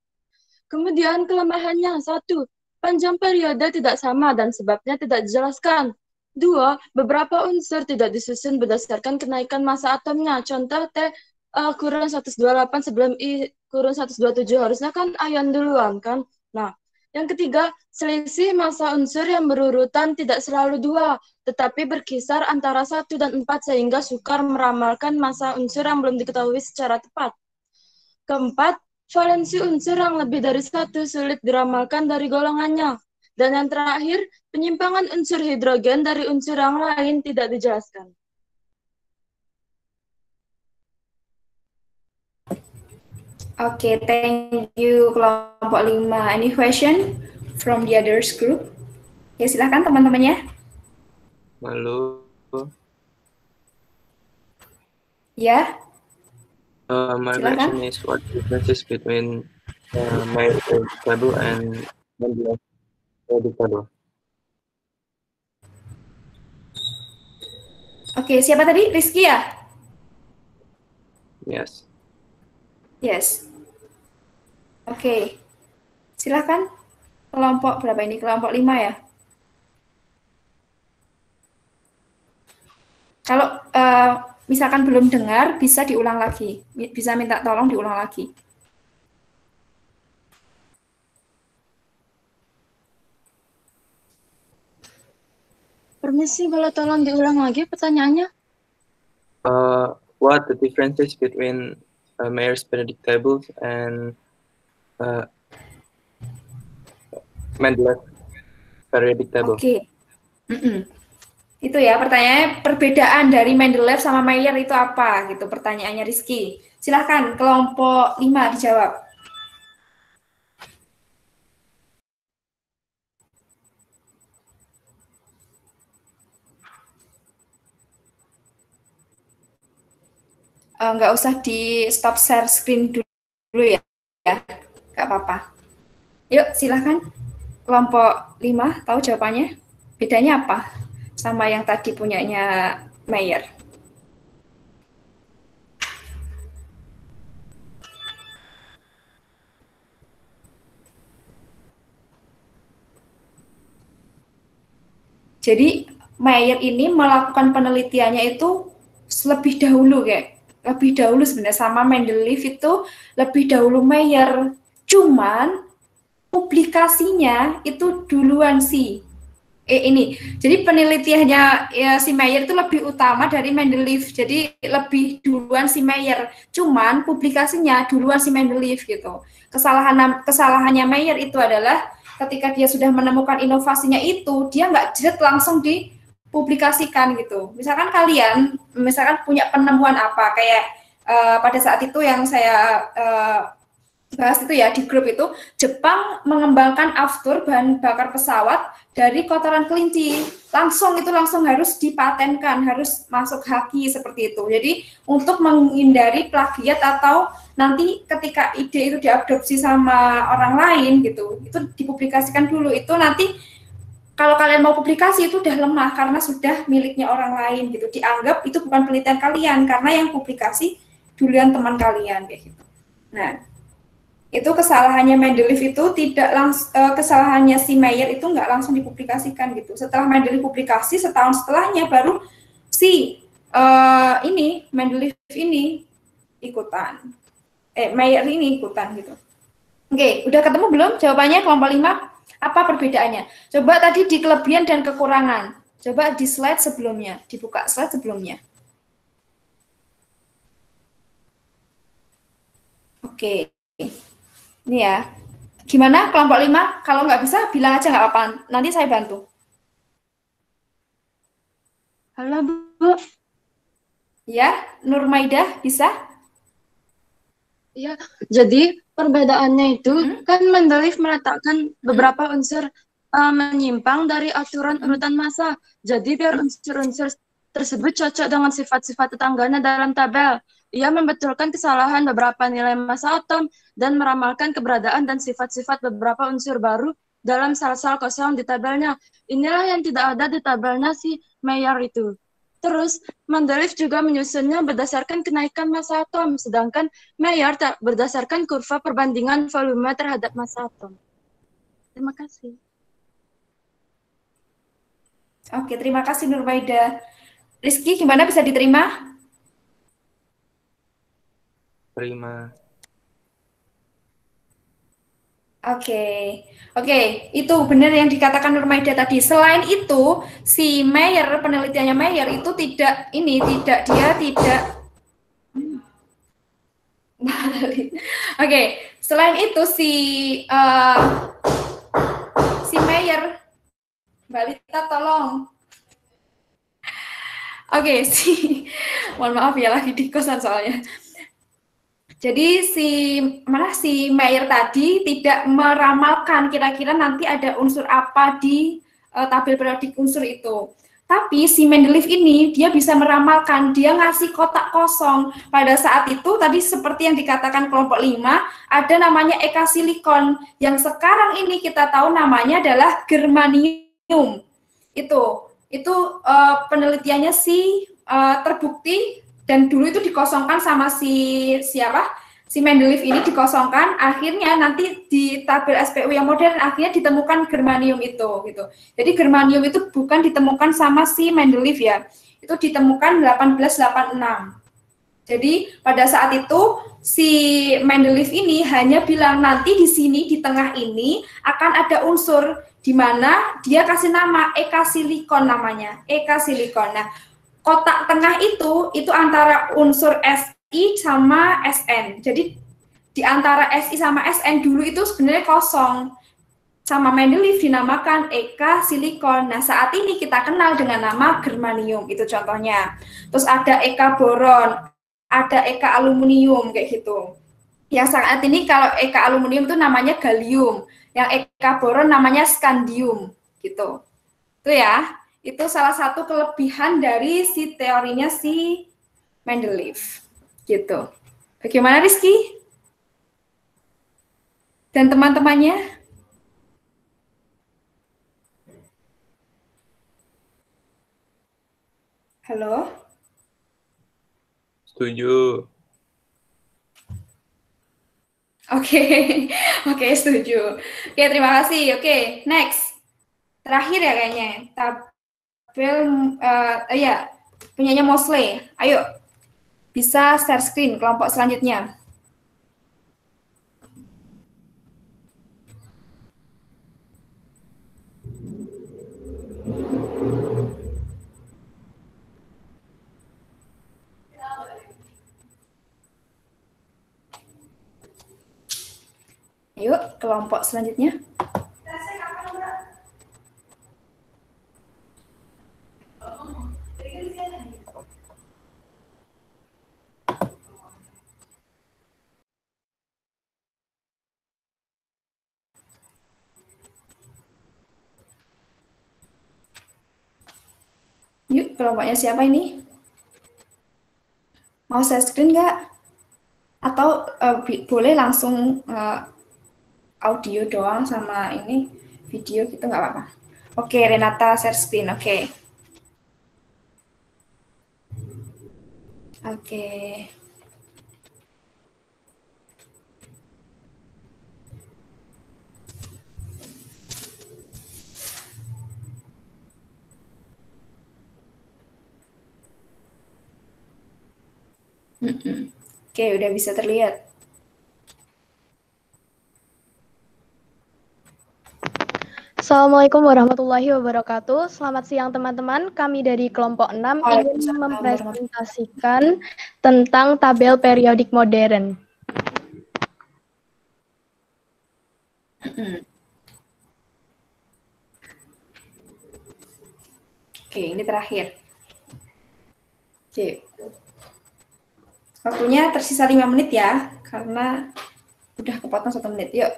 Kemudian kelemahannya, satu, panjang periode tidak sama dan sebabnya tidak dijelaskan. Dua, beberapa unsur tidak disusun berdasarkan kenaikan massa atomnya. Contoh T kurun 128 sebelum I kurun 127, harusnya kan ion duluan kan. Nah, yang ketiga, selisih massa unsur yang berurutan tidak selalu 2, tetapi berkisar antara 1 dan 4 sehingga sukar meramalkan massa unsur yang belum diketahui secara tepat. Keempat, valensi unsur yang lebih dari 1 sulit diramalkan dari golongannya. Dan yang terakhir, penyimpangan unsur hidrogen dari unsur yang lain tidak dijelaskan. Oke, thank you kelompok 5. Any question from the others group? Ya, silahkan teman-temannya. Halo. Ya. My Silakan. question is what differences between Mayer periodic table and Mendeleev periodic table? Oke, siapa tadi? Rizky ya? Yes. Yes. Oke. Silakan. Kelompok berapa ini? Kelompok 5 ya? Kalau misalkan belum dengar, bisa diulang lagi. Bisa minta tolong diulang lagi. Permisi, boleh tolong diulang lagi pertanyaannya? What the differences between Mayer's periodic tables and Mendeleev periodic table? Oke. Itu ya pertanyaannya, perbedaan dari Mendeleev sama Mayer itu apa gitu pertanyaannya Rizky. Silahkan kelompok 5 dijawab. Nggak usah di stop share screen dulu ya, nggak apa-apa. Yuk silahkan kelompok 5 tahu jawabannya? Bedanya apa sama yang tadi punyanya Mayer? Jadi Mayer ini melakukan penelitiannya itu lebih dahulu sebenarnya sama Mendeleev itu lebih dahulu Mayer. Cuman publikasinya itu duluan sih. Jadi penelitiannya ya, si Mayer itu lebih utama dari Mendeleev. Jadi lebih duluan si Mayer. Cuman publikasinya duluan si Mendeleev gitu. Kesalahannya Mayer itu adalah ketika dia sudah menemukan inovasinya itu, dia nggak jelas langsung dipublikasikan gitu. Misalkan kalian, punya penemuan apa, kayak pada saat itu yang saya bahas itu ya di grup itu, Jepang mengembangkan aftur bahan bakar pesawat dari kotoran kelinci. Langsung harus dipatenkan, harus masuk haki seperti itu. Jadi untuk menghindari plagiat atau nanti ketika ide itu diadopsi sama orang lain gitu, itu dipublikasikan dulu. Itu nanti kalau kalian mau publikasi itu udah lemah karena sudah miliknya orang lain gitu. Dianggap itu bukan penelitian kalian karena yang publikasi duluan teman kalian kayak gitu. Nah, itu kesalahannya Mendeleev itu tidak langsung, kesalahannya si Mayer itu nggak langsung dipublikasikan gitu. Setelah Mendeleev publikasi, setahun setelahnya baru si Mendeleev ini ikutan, Mayer ini ikutan gitu. Oke, udah ketemu belum jawabannya kelompok 5? Apa perbedaannya? Coba tadi di kelebihan dan kekurangan. Coba di slide sebelumnya, dibuka slide sebelumnya. Oke. Ini ya, Gimana kelompok 5? Kalau nggak bisa, bilang aja nggak apa-apa. Nanti saya bantu. Halo, Bu. Ya, Nurmaidah, bisa? Ya, jadi perbedaannya itu kan Mendeleev meletakkan beberapa unsur menyimpang dari aturan urutan massa. Jadi biar unsur-unsur tersebut cocok dengan sifat-sifat tetangganya dalam tabel. Ia membetulkan kesalahan beberapa nilai massa atom dan meramalkan keberadaan dan sifat-sifat beberapa unsur baru dalam sel-sel kosong di tabelnya. Inilah yang tidak ada di tabelnya si Mayer itu. Terus, Mendeleev juga menyusunnya berdasarkan kenaikan massa atom, sedangkan Mayer berdasarkan kurva perbandingan volume terhadap massa atom. Terima kasih. Oke, terima kasih Nurmaidah. Rizky, gimana, bisa diterima? Terima. Oke, itu benar yang dikatakan Nurmaidah tadi. Selain itu, si Mayer, penelitiannya Mayer itu tidak Oke, selain itu si Mayer, Mbak Lita tolong. Oke, mohon maaf ya, lagi di kosan soalnya. Jadi si Mayer tadi tidak meramalkan kira-kira nanti ada unsur apa di tabel periodik unsur itu. Tapi si Mendeleev ini dia bisa meramalkan, dia ngasih kotak kosong. Pada saat itu tadi seperti yang dikatakan kelompok 5, ada namanya eka silikon yang sekarang ini kita tahu namanya adalah germanium. Itu penelitiannya terbukti. Dan dulu itu dikosongkan sama si Mendeleev ini dikosongkan, akhirnya nanti di tabel SPU yang modern akhirnya ditemukan germanium itu gitu. Jadi germanium itu bukan ditemukan sama si Mendeleev ya. Itu ditemukan 1886. Jadi pada saat itu si Mendeleev ini hanya bilang nanti di sini di tengah ini akan ada unsur di mana dia kasih nama eka silikon namanya, eka silikon. Nah, kotak tengah itu antara unsur Si sama Sn. Jadi di antara Si sama Sn dulu itu sebenarnya kosong. Sama Mendeleev dinamakan eka silikon. Nah, saat ini kita kenal dengan nama germanium, itu contohnya. Terus ada eka boron, ada eka aluminium kayak gitu. Yang saat ini kalau eka aluminium itu namanya gallium, yang eka boron namanya scandium gitu. Itu ya. Itu salah satu kelebihan dari si teorinya si Mendeleev, gitu. Bagaimana Rizky? Dan teman-temannya? Halo? Setuju. Oke, setuju. Oke, terima kasih. Oke, next. Terakhir ya kayaknya. Punyanya Mosley. Ayo, bisa share screen kelompok selanjutnya. Ayo, kelompok selanjutnya. Yuk, kelompoknya siapa ini? Mau share screen nggak? Atau boleh langsung audio doang sama ini video gitu nggak apa-apa. Oke, Renata share screen. Oke. Oke, udah bisa terlihat. Assalamualaikum warahmatullahi wabarakatuh. Selamat siang teman-teman. Kami dari kelompok 6 ingin mempresentasikan tentang tabel periodik modern. Oke, ini terakhir. Oke. Waktunya tersisa 5 menit ya, karena udah kepotong 1 menit. Yuk.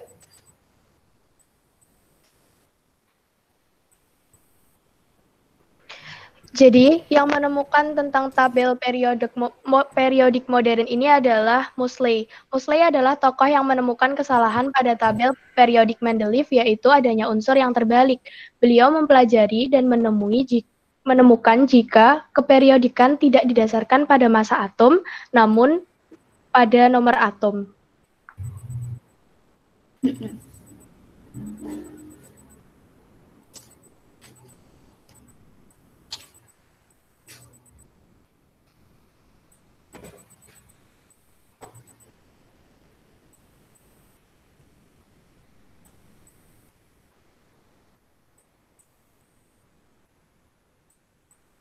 Jadi, yang menemukan tentang tabel periodik modern ini adalah Moseley. Moseley adalah tokoh yang menemukan kesalahan pada tabel periodik Mendeleev, yaitu adanya unsur yang terbalik. Beliau mempelajari dan menemukan jika keperiodikan tidak didasarkan pada massa atom, namun pada nomor atom.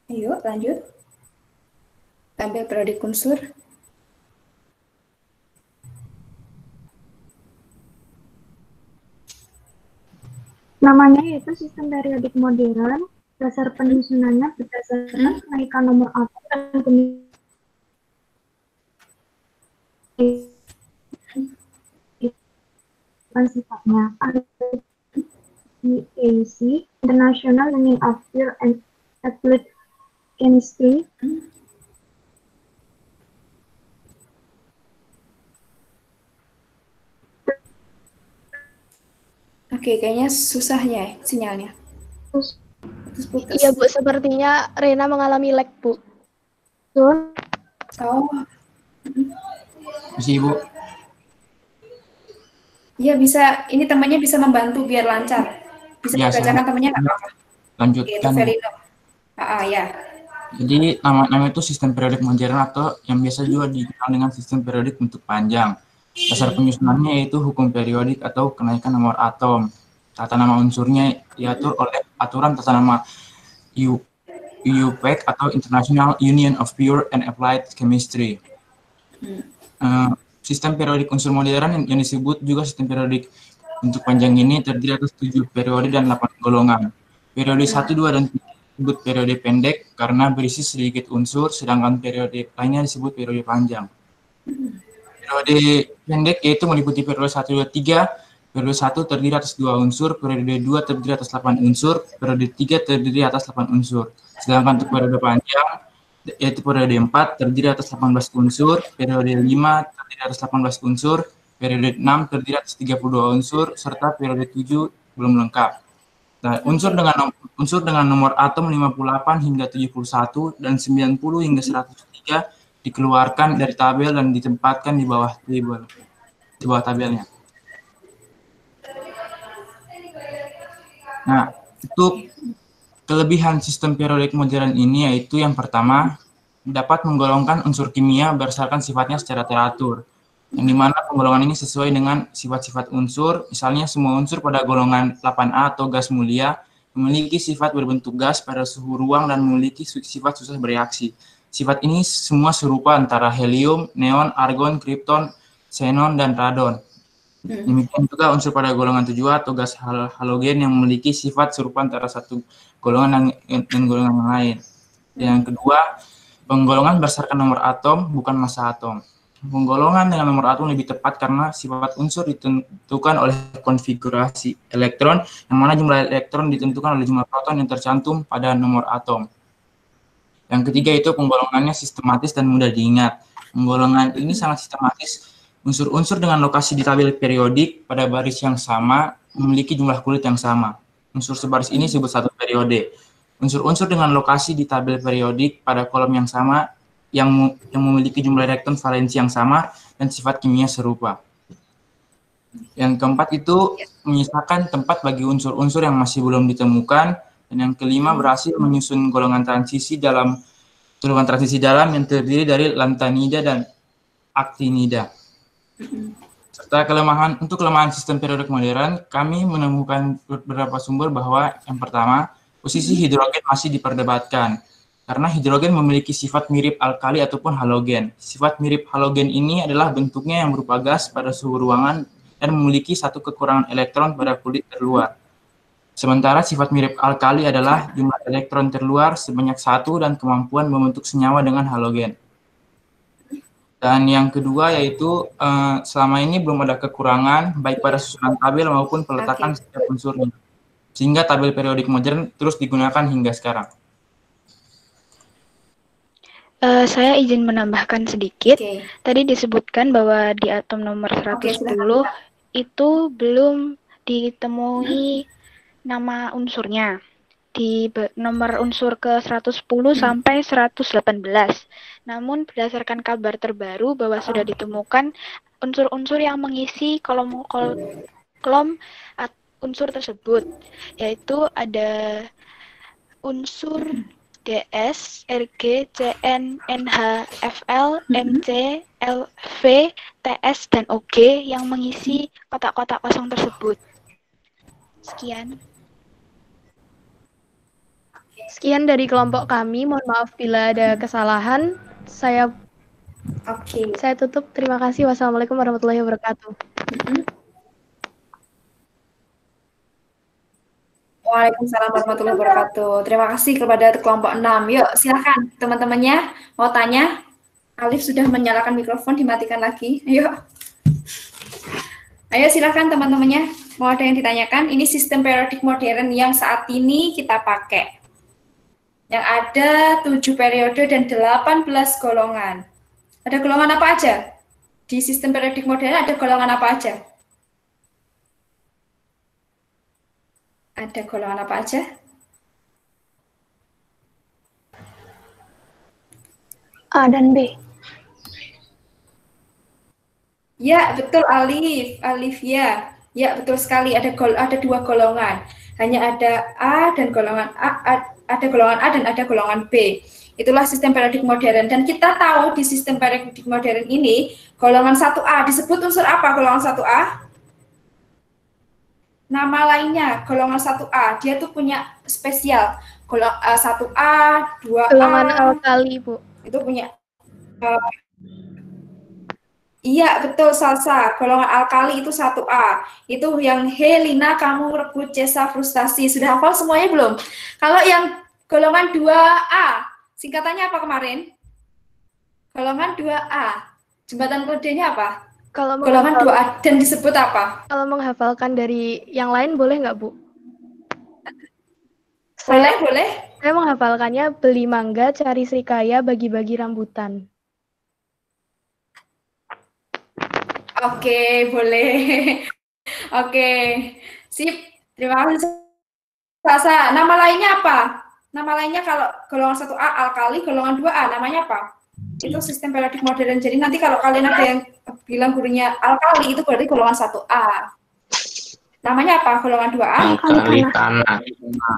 Ayo, lanjut. Tabel periodik unsur. Namanya yaitu sistem periodik modern. Dasar penyusunannya berdasarkan kenaikan nomor atom dan kemudian sifatnya. IAC, International Union of Pure and Applied Chemistry. Oke, kayaknya susah ya sinyalnya. Putus-putus. Iya, Bu, sepertinya Rena mengalami lag, Bu. Oh. Bisa, Ibu. Iya, bisa. Ini temannya bisa membantu biar lancar. Bisa Ya, dibacakan temannya nggak apa-apa? Lanjutkan. Verino. Ya. Jadi nama itu sistem periodik modern atau yang biasa juga dikenal dengan sistem periodik bentuk panjang. Dasar penyusunannya yaitu hukum periodik atau kenaikan nomor atom. Tata nama unsurnya diatur oleh aturan tata nama IUPAC atau International Union of Pure and Applied Chemistry. Sistem periodik unsur modern yang disebut juga sistem periodik bentuk panjang ini terdiri atas 7 periode dan 8 golongan. Periode 1, 2, dan 3 disebut periode pendek karena berisi sedikit unsur, sedangkan periode lainnya disebut periode panjang. Periode pendek yaitu meliputi periode 1, 2, 3. Periode 1 terdiri atas 2 unsur, periode 2 terdiri atas 8 unsur, periode 3 terdiri atas 8 unsur. Sedangkan untuk periode panjang, yaitu periode 4 terdiri atas 18 unsur, periode 5 terdiri atas 18 unsur, periode 6 terdiri atas 32 unsur, serta periode 7 belum lengkap. Nah, unsur dengan nomor atom 58 hingga 71 dan 90 hingga 103 dikeluarkan dari tabel dan ditempatkan di bawah tabelnya. Nah, untuk kelebihan sistem periodik modern ini yaitu yang pertama, dapat menggolongkan unsur kimia berdasarkan sifatnya secara teratur, yang dimana penggolongan ini sesuai dengan sifat-sifat unsur. Misalnya semua unsur pada golongan 8A atau gas mulia memiliki sifat berbentuk gas pada suhu ruang dan memiliki sifat susah bereaksi. Sifat ini semua serupa antara helium, neon, argon, kripton, xenon, dan radon. Demikian juga unsur pada golongan 7A atau gas halogen yang memiliki sifat serupa antara satu golongan dan golongan yang lain. Yang kedua, penggolongan berdasarkan nomor atom bukan massa atom. Penggolongan dengan nomor atom lebih tepat karena sifat unsur ditentukan oleh konfigurasi elektron, yang mana jumlah elektron ditentukan oleh jumlah proton yang tercantum pada nomor atom. Yang ketiga itu penggolongannya sistematis dan mudah diingat. Penggolongan ini sangat sistematis. Unsur-unsur dengan lokasi di tabel periodik pada baris yang sama memiliki jumlah kulit yang sama. Unsur sebaris ini disebut satu periode. Unsur-unsur dengan lokasi di tabel periodik pada kolom yang sama yang memiliki jumlah elektron valensi yang sama dan sifat kimia serupa. Yang keempat itu menyisakan tempat bagi unsur-unsur yang masih belum ditemukan. Dan yang kelima berhasil menyusun golongan transisi dalam yang terdiri dari lantanida dan aktinida. Serta kelemahan sistem periodik modern, kami menemukan beberapa sumber bahwa yang pertama, posisi hidrogen masih diperdebatkan. Karena hidrogen memiliki sifat mirip alkali ataupun halogen. Sifat mirip halogen ini adalah bentuknya yang berupa gas pada suhu ruangan dan memiliki satu kekurangan elektron pada kulit terluar. Sementara sifat mirip alkali adalah jumlah elektron terluar sebanyak 1 dan kemampuan membentuk senyawa dengan halogen. Dan yang kedua yaitu selama ini belum ada kekurangan baik pada susunan tabel maupun peletakan setiap unsurnya. Sehingga tabel periodik modern terus digunakan hingga sekarang. Saya izin menambahkan sedikit. Tadi disebutkan bahwa di atom nomor 110 itu belum ditemui nama unsurnya. Di nomor unsur ke 110 sampai 118. Namun berdasarkan kabar terbaru bahwa sudah ditemukan unsur-unsur yang mengisi kolom unsur tersebut, yaitu ada unsur DS, RG, CN, NH, FL, MC, LV, TS, dan OG yang mengisi kotak-kotak kosong tersebut. Sekian. Sekian dari kelompok kami. Mohon maaf bila ada kesalahan. Saya tutup. Terima kasih. Wassalamualaikum warahmatullahi wabarakatuh. Waalaikumsalam warahmatullahi wabarakatuh. Terima kasih kepada kelompok 6. Yuk, silakan teman-temannya mau tanya. Alif sudah menyalakan mikrofon, dimatikan lagi. Ayo. Ayo silakan teman-temannya. Mau ada yang ditanyakan? Ini sistem periodik modern yang saat ini kita pakai. Yang ada 7 periode dan 18 golongan. Ada golongan apa aja? Di sistem periodik modern ada golongan apa aja? Ada golongan apa aja? A dan B. Ya, betul Alif. Alif ya. Ya, betul sekali. Ada 2 golongan. Hanya ada A dan golongan A, ada golongan A dan ada golongan B. Itulah sistem periodik modern. Dan kita tahu di sistem periodik modern ini, golongan 1A disebut unsur apa golongan 1A? Nama lainnya, golongan 1A, dia tuh punya spesial. Golongan 1A, 2A. Golongan alkali, Bu. Itu punya. Iya, betul, Salsa. Golongan alkali itu 1A. Itu yang Helina, kamu rebut, Cesa, frustasi. Sudah hafal semuanya belum? Kalau yang golongan 2A, singkatannya apa kemarin? Golongan 2A. Jembatan kodenya apa? Kalau golongan 2A dan disebut apa? Kalau menghafalkan dari yang lain boleh nggak, Bu? Boleh. Saya menghafalkannya beli mangga, cari srikaya, bagi-bagi rambutan. Oke, boleh. Oke, sip. Terima kasih, Sasa. Nama lainnya apa? Nama lainnya kalau golongan 1A alkali, golongan 2A namanya apa? Itu sistem periodik modern. Jadi nanti kalau kalian ada yang bilang gurunya alkali, itu berarti golongan 1A. Namanya apa golongan 2A? Alkali tanah.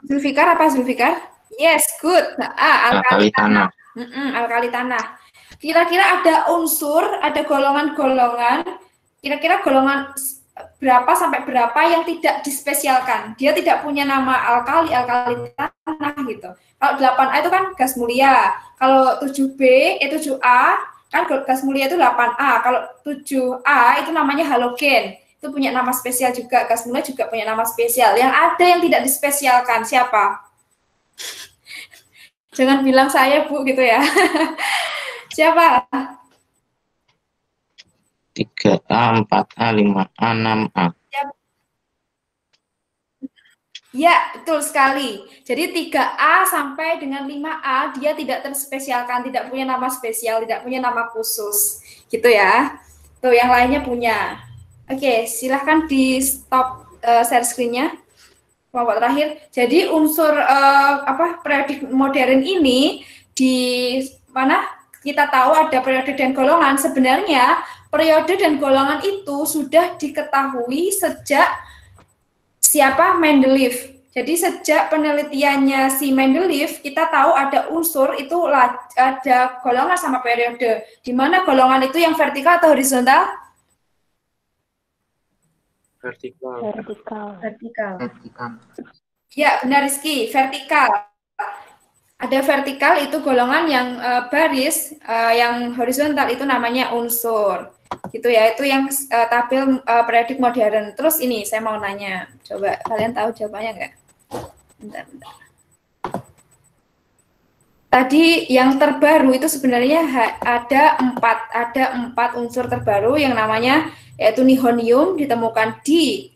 Zulfikar apa Zulfikar? Yes, good. Alkali tanah. Alkali tanah. Kira-kira ada unsur, ada golongan-golongan, kira-kira golongan berapa sampai berapa yang tidak dispesialkan. Dia tidak punya nama alkali tanah gitu. Kalau 8A itu kan gas mulia. Kalau 7B, 7A kan gas mulia itu 8A. Kalau 7A itu namanya halogen. Itu punya nama spesial juga. Gas mulia juga punya nama spesial. Yang ada yang tidak dispesialkan siapa? Jangan bilang saya, Bu, gitu ya. Siapa? 3A, 4A, 5A, 6A. Ya, betul sekali. Jadi 3A sampai dengan 5A dia tidak terspesialkan, tidak punya nama spesial, tidak punya nama khusus. Gitu ya. Tuh, yang lainnya punya. Oke, silahkan di stop share screen-nya. Kelompok terakhir. Jadi unsur periodik modern ini di mana kita tahu ada periode dan golongan. Sebenarnya periode dan golongan itu sudah diketahui sejak siapa? Mendeleev. Jadi sejak penelitiannya si Mendeleev, kita tahu ada unsur itu ada golongan sama periode. Di mana golongan itu yang vertikal atau horizontal? Vertikal. Ya, benar Rizky, vertikal. Ada vertikal itu golongan yang baris, yang horizontal itu namanya unsur. Gitu ya, itu yang tabel periodik modern. Terus ini saya mau nanya, coba kalian tahu jawabannya nggak? Bentar. Tadi yang terbaru itu sebenarnya ada empat unsur terbaru yang namanya yaitu nihonium ditemukan di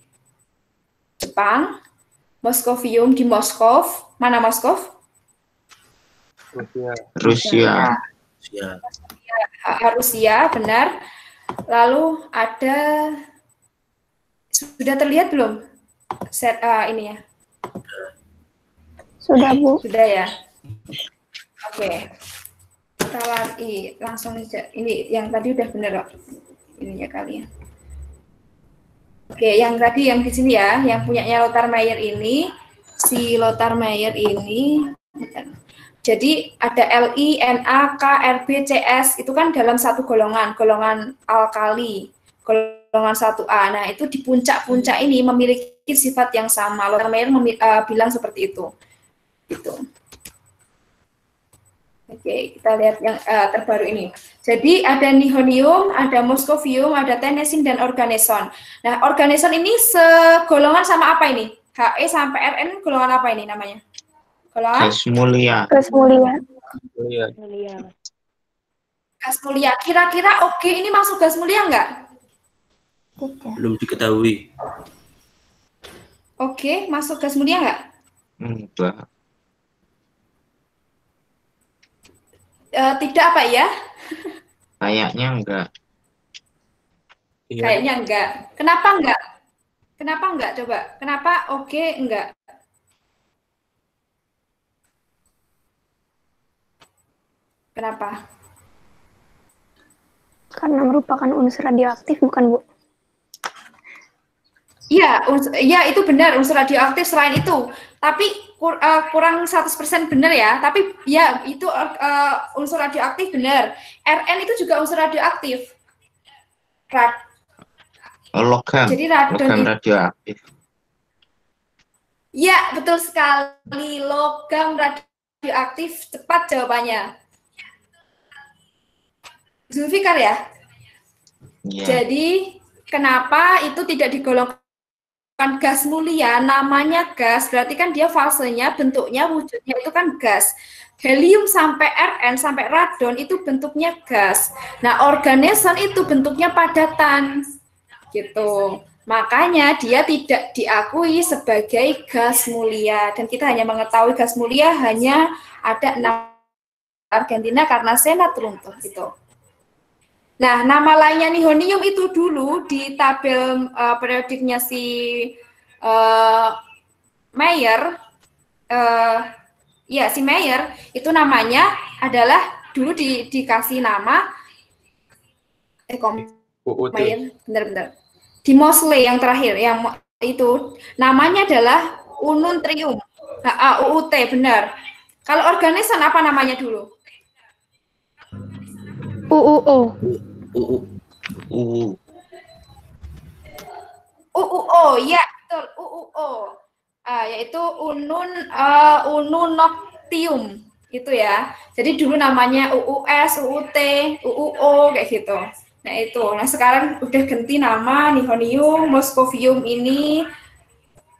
Jepang, moskovium di Moskow. Mana Moskow? Rusia. Rusia, benar. Lalu ada, sudah terlihat belum set ini ya? Sudah, Bu. Sudah ya. Oke. Kita lagi langsung aja. Ini yang tadi udah bener kok. Ini ya kalian. Oke, yang tadi yang di sini ya, yang punyanya Lothar Meyer ini, si Lothar Meyer ini, jadi ada Li, Na, K, Rb, Cs itu kan dalam satu golongan alkali, golongan 1A. Nah, itu di puncak-puncak ini memiliki sifat yang sama. Lothar Meyer bilang seperti itu. Gitu. Oke, kita lihat yang terbaru ini. Jadi ada nihonium, ada moskovium, ada tennesin, dan organeson. Nah, organeson ini segolongan sama apa ini? He sampai Rn golongan apa ini namanya? Golongan? Gas mulia. Gas mulia. Gas mulia. Kira-kira oke, ini masuk gas mulia nggak? Belum diketahui. Oke, masuk gas mulia nggak? Enggak. Tidak apa ya? Kayaknya enggak. Kayaknya enggak. Kenapa enggak? Kenapa enggak? Coba. Kenapa oke enggak? Kenapa? Karena merupakan unsur radioaktif, bukan, Bu? Iya, ya itu benar unsur radioaktif selain itu. Tapi kurang 100% benar ya. Tapi ya itu unsur radioaktif benar. Rn itu juga unsur radioaktif. Logam. Jadi radon radioaktif. Ya, betul sekali. Logam radioaktif, tepat jawabannya. Zulfikar ya? Yeah. Jadi kenapa itu tidak digolongkan gas mulia? Namanya gas, berarti kan dia fasenya, bentuknya, wujudnya itu kan gas. Helium sampai Rn sampai radon itu bentuknya gas. Nah, organeson itu bentuknya padatan. Gitu. Makanya dia tidak diakui sebagai gas mulia. Dan kita hanya mengetahui gas mulia hanya ada 6 Argentina karena senat runtuh gitu. Nah, nama lainnya nihonium itu dulu di tabel periodiknya si Meyer, si Meyer itu namanya adalah dulu dikasih nama Meyer, benar-benar di Mosley yang terakhir, yang itu namanya adalah ununtrium, UUT benar. Kalau organeson apa namanya dulu? UUO. UUO, ya betul, UUO. Yaitu ununoctium itu ya. Jadi dulu namanya UUS, UUT, UUO kayak gitu. Nah itu. Nah sekarang udah ganti nama nihonium, moskovium ini,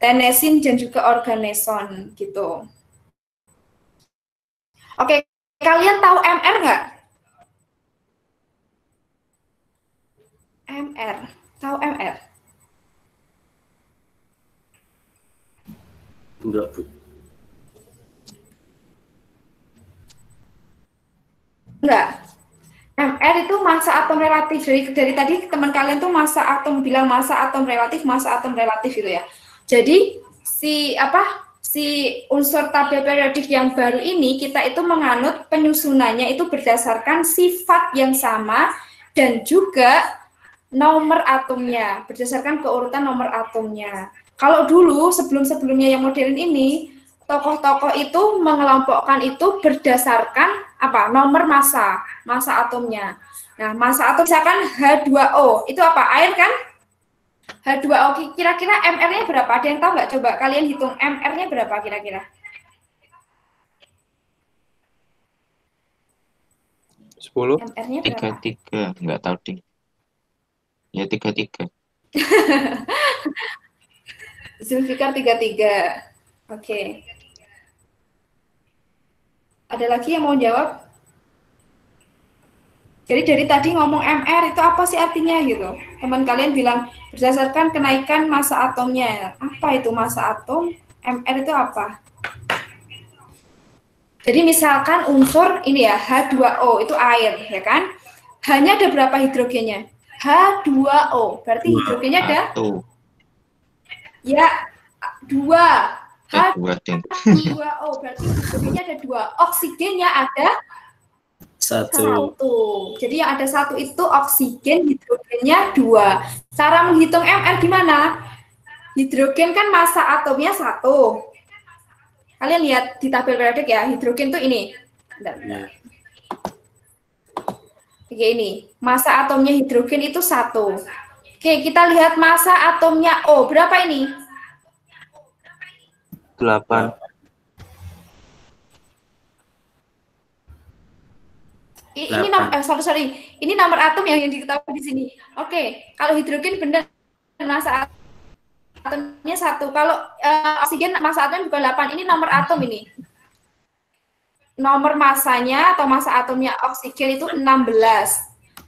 tennesin dan juga organeson gitu. Oke, kalian tahu MR nggak? MR, tahu MR? Enggak, Bu. Enggak. MR itu massa atom relatif. Dari tadi teman kalian tuh massa atom bilang massa atom relatif gitu ya. Jadi si unsur tabel periodik yang baru ini kita itu menganut penyusunannya itu berdasarkan sifat yang sama dan juga nomor atomnya, berdasarkan keurutan nomor atomnya. Kalau dulu sebelum-sebelumnya yang modern ini, tokoh-tokoh itu mengelompokkan itu berdasarkan apa? Nomor massa atomnya. Nah, massa atom misalkan H2O, itu apa? Air kan? H2O, kira-kira MR-nya berapa? Ada yang tahu nggak? Coba kalian hitung MR-nya berapa kira-kira? 10. MR-nya berapa? 33, nggak tahu ding. Ya 33. Zulfikar 33. Oke. Ada lagi yang mau jawab? Jadi dari tadi ngomong MR itu apa sih artinya gitu? Teman kalian bilang berdasarkan kenaikan massa atomnya. Apa itu massa atom? MR itu apa? Jadi misalkan unsur ini ya, H2O itu air, ya kan? Hanya ada berapa hidrogennya? H2O. Berarti hidrogennya ada? Ya, 2. H2O. Berarti hidrogennya ada 2. Oksigennya ada? 1. Jadi yang ada 1 itu oksigen, hidrogennya 2. Cara menghitung MR gimana? Hidrogen kan massa atomnya 1. Kalian lihat di tabel periodik ya, hidrogen tuh ini. Bentar. Oke, ini. Massa atomnya hidrogen itu 1. Oke, kita lihat massa atomnya O. Berapa ini? 8. Ini sorry. Ini nomor atom yang diketahui di sini. Oke, kalau hidrogen benar massa atomnya 1. Kalau oksigen massa atomnya bukan 8. Ini nomor atom ini. Nomor masanya atau massa atomnya oksigen itu 16.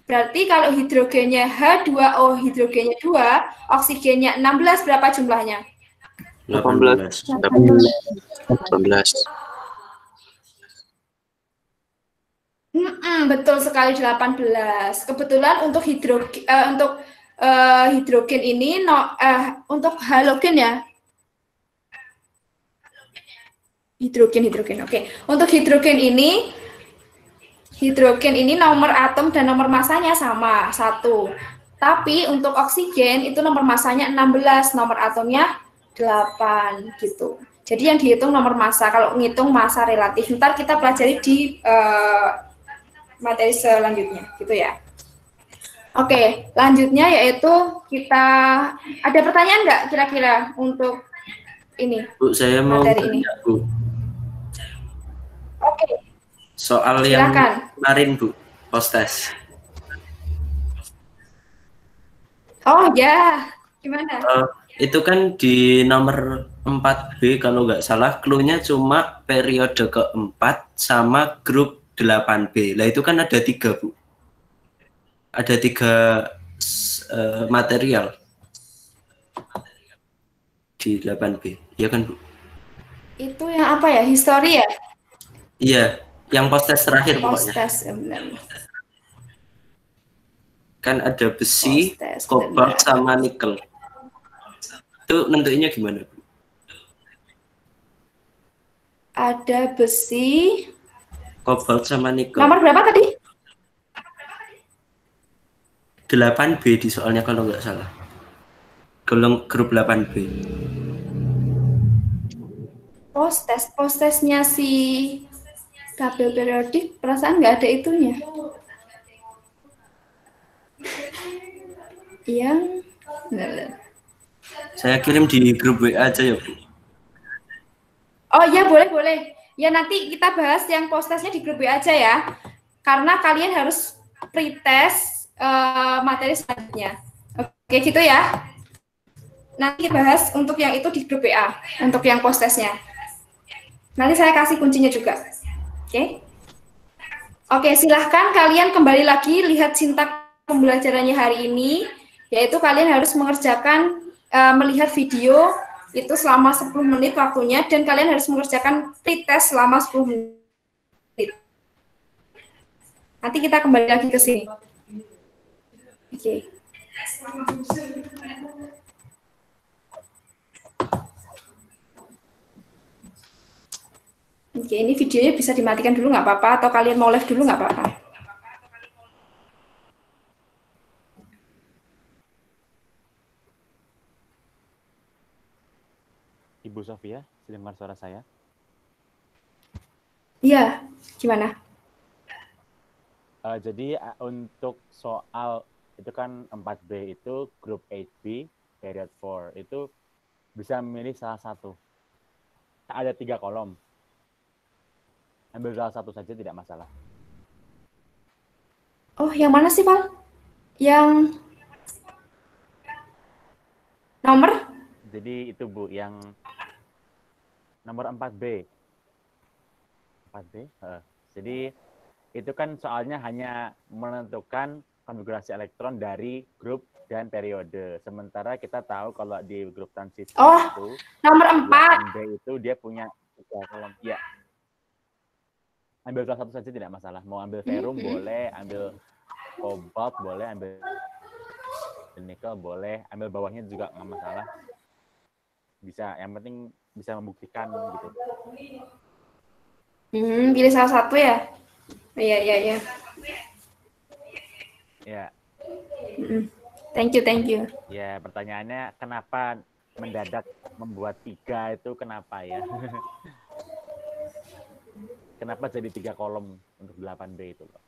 Berarti kalau hidrogennya H2O, hidrogennya 2, oksigennya 16, berapa jumlahnya? 18. Betul sekali 18. Kebetulan untuk hidrogen ini untuk halogen ya. Hidrogen. Oke. Untuk hidrogen ini nomor atom dan nomor masanya sama, 1. Tapi untuk oksigen itu nomor masanya 16, nomor atomnya 8 gitu. Jadi yang dihitung nomor massa. Kalau ngitung massa relatif, ntar kita pelajari di materi selanjutnya gitu ya. Oke, lanjutnya yaitu kita ada pertanyaan nggak kira-kira untuk ini? Bu, saya mau materi ini. Bu. Oke. Soal Silakan. yang kemarin Bu, post-test. Oh ya, gimana? Itu kan di nomor 4B kalau nggak salah, clue-nya cuma periode keempat sama grup 8B. Lah itu kan ada 3 Bu. Ada 3 material di 8B, ya kan Bu? Itu yang apa ya? Histori ya? Iya, yang post-test terakhir pokoknya. Post-test, benar. Kan ada besi, kobalt sama nikel. Itu nentuinnya gimana Bu? Ada besi, kobalt sama nikel. nomor berapa tadi? 8B di soalnya kalau nggak salah. Grup 8B. Post-testnya si tabel periodik, perasaan nggak ada itunya. Yang Saya kirim di grup WA aja ya Bu. Oh iya, boleh. Ya nanti kita bahas yang post-testnya di grup WA aja ya. Karena kalian harus pretest materi selanjutnya. Oke gitu ya. Nanti bahas untuk yang itu di grup WA, untuk yang post-testnya. Nanti saya kasih kuncinya juga. Oke. Oke, silahkan kalian kembali lagi lihat sintak pembelajarannya hari ini, yaitu kalian harus mengerjakan melihat video itu selama 10 menit waktunya, dan kalian harus mengerjakan pretest selama 10 menit. Nanti kita kembali lagi ke sini. Oke. Oke, ini videonya bisa dimatikan dulu nggak apa-apa, atau kalian mau live dulu nggak apa-apa. Ibu Sofia, dengar suara saya? Iya, gimana? Jadi untuk soal itu kan 4B itu grup 8B period 4 itu bisa memilih salah satu. Ada 3 kolom. Ambil salah satu saja tidak masalah. Oh, yang mana sih, Pak? Yang Nomor? Jadi itu Bu yang nomor 4B. 4B. Jadi itu kan soalnya hanya menentukan konfigurasi elektron dari grup dan periode. Sementara kita tahu kalau di grup transistor itu nomor 4. B itu dia punya 3 kolom. Ya. Ambil salah satu saja tidak masalah. Mau ambil ferrum boleh, ambil kobalt boleh, ambil nikel boleh, ambil bawahnya juga nggak masalah. Bisa, yang penting bisa membuktikan gitu. Pilih salah satu ya? Iya. Ya. Thank you. Ya, pertanyaannya kenapa mendadak membuat 3 itu kenapa ya? Kenapa jadi 3 kolom untuk 8B itu, Pak?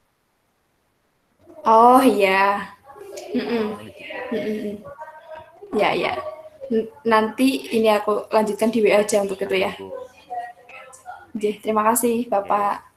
Oh iya. Ya. Nanti ini aku lanjutkan di WA aja untuk itu ya. Oke, terima kasih Bapak.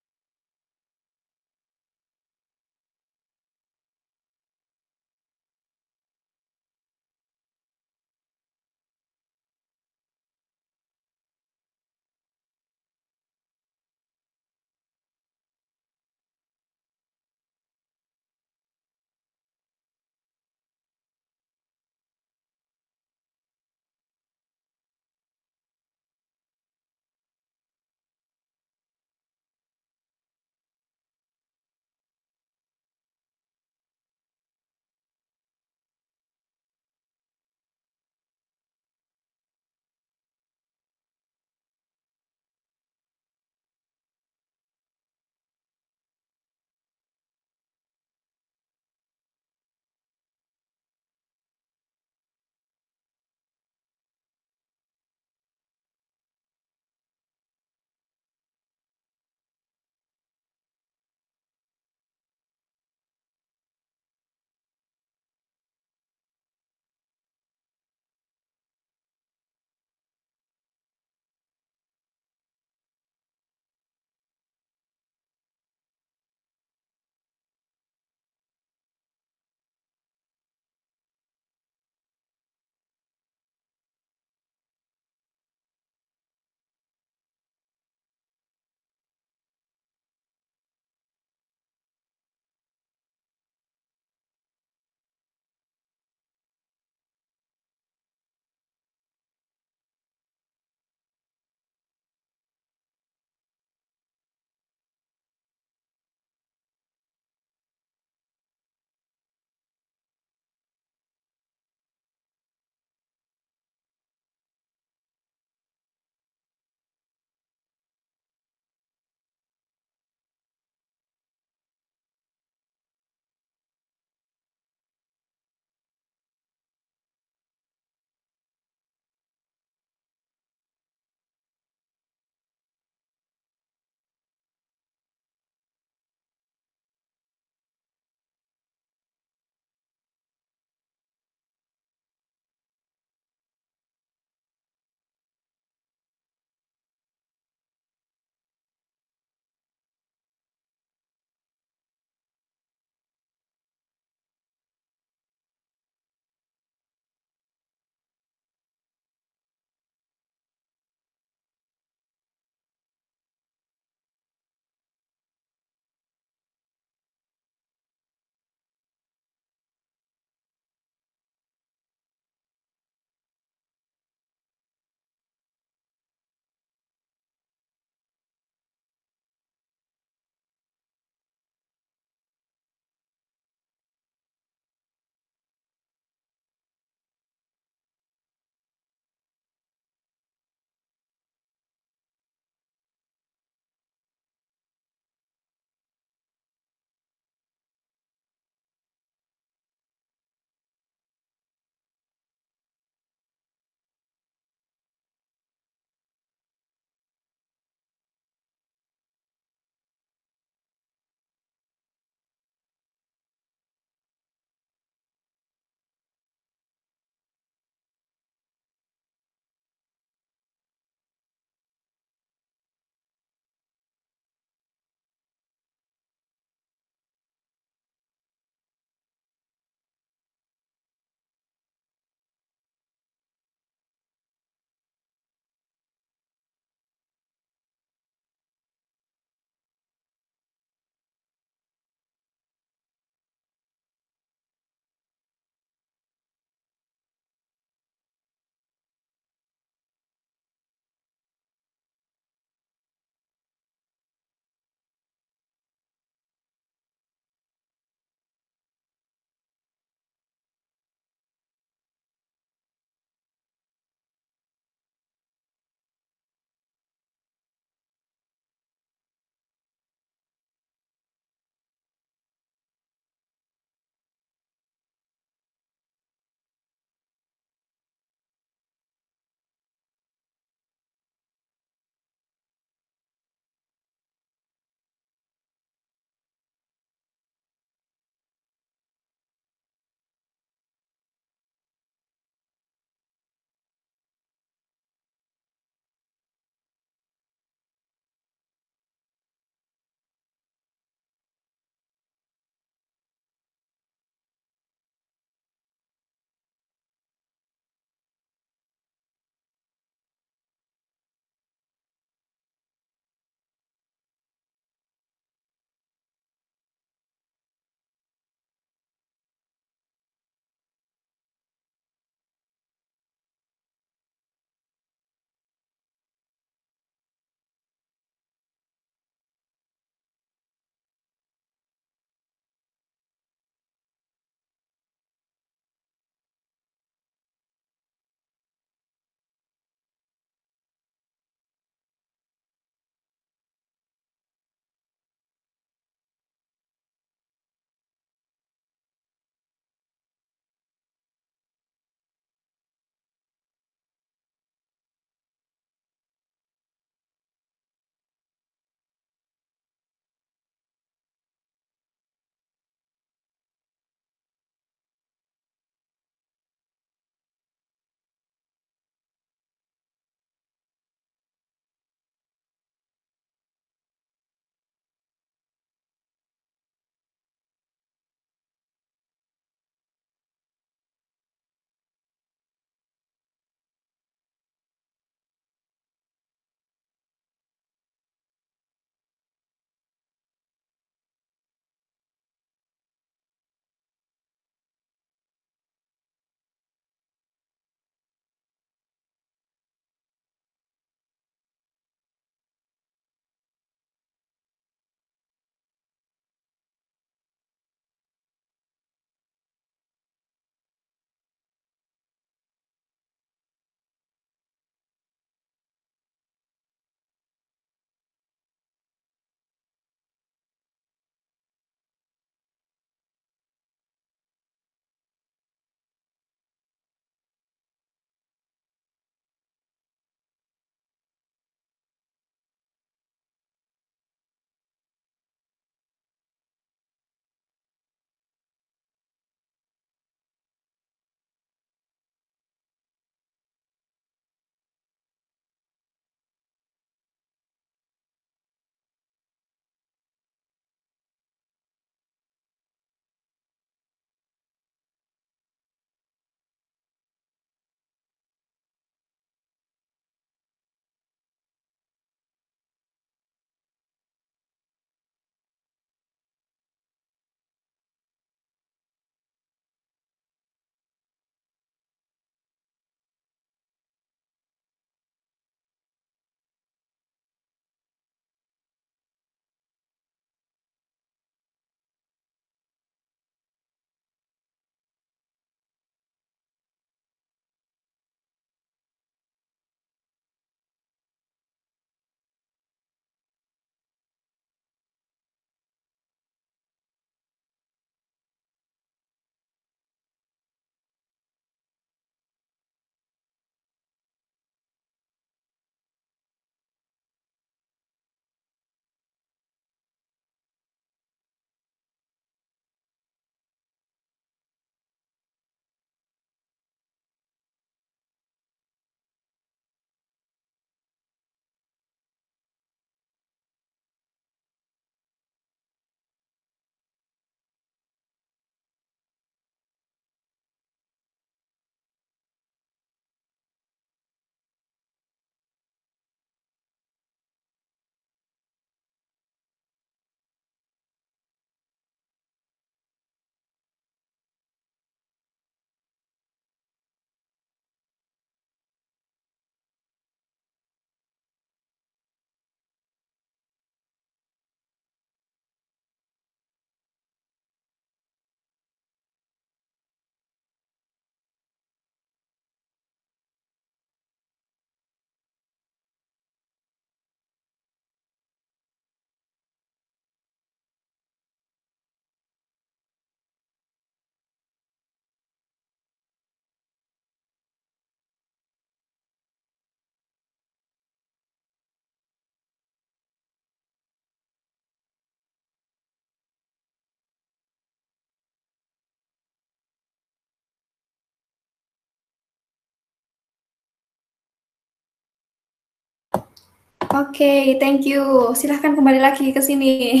Oke, thank you. Silahkan kembali lagi ke sini.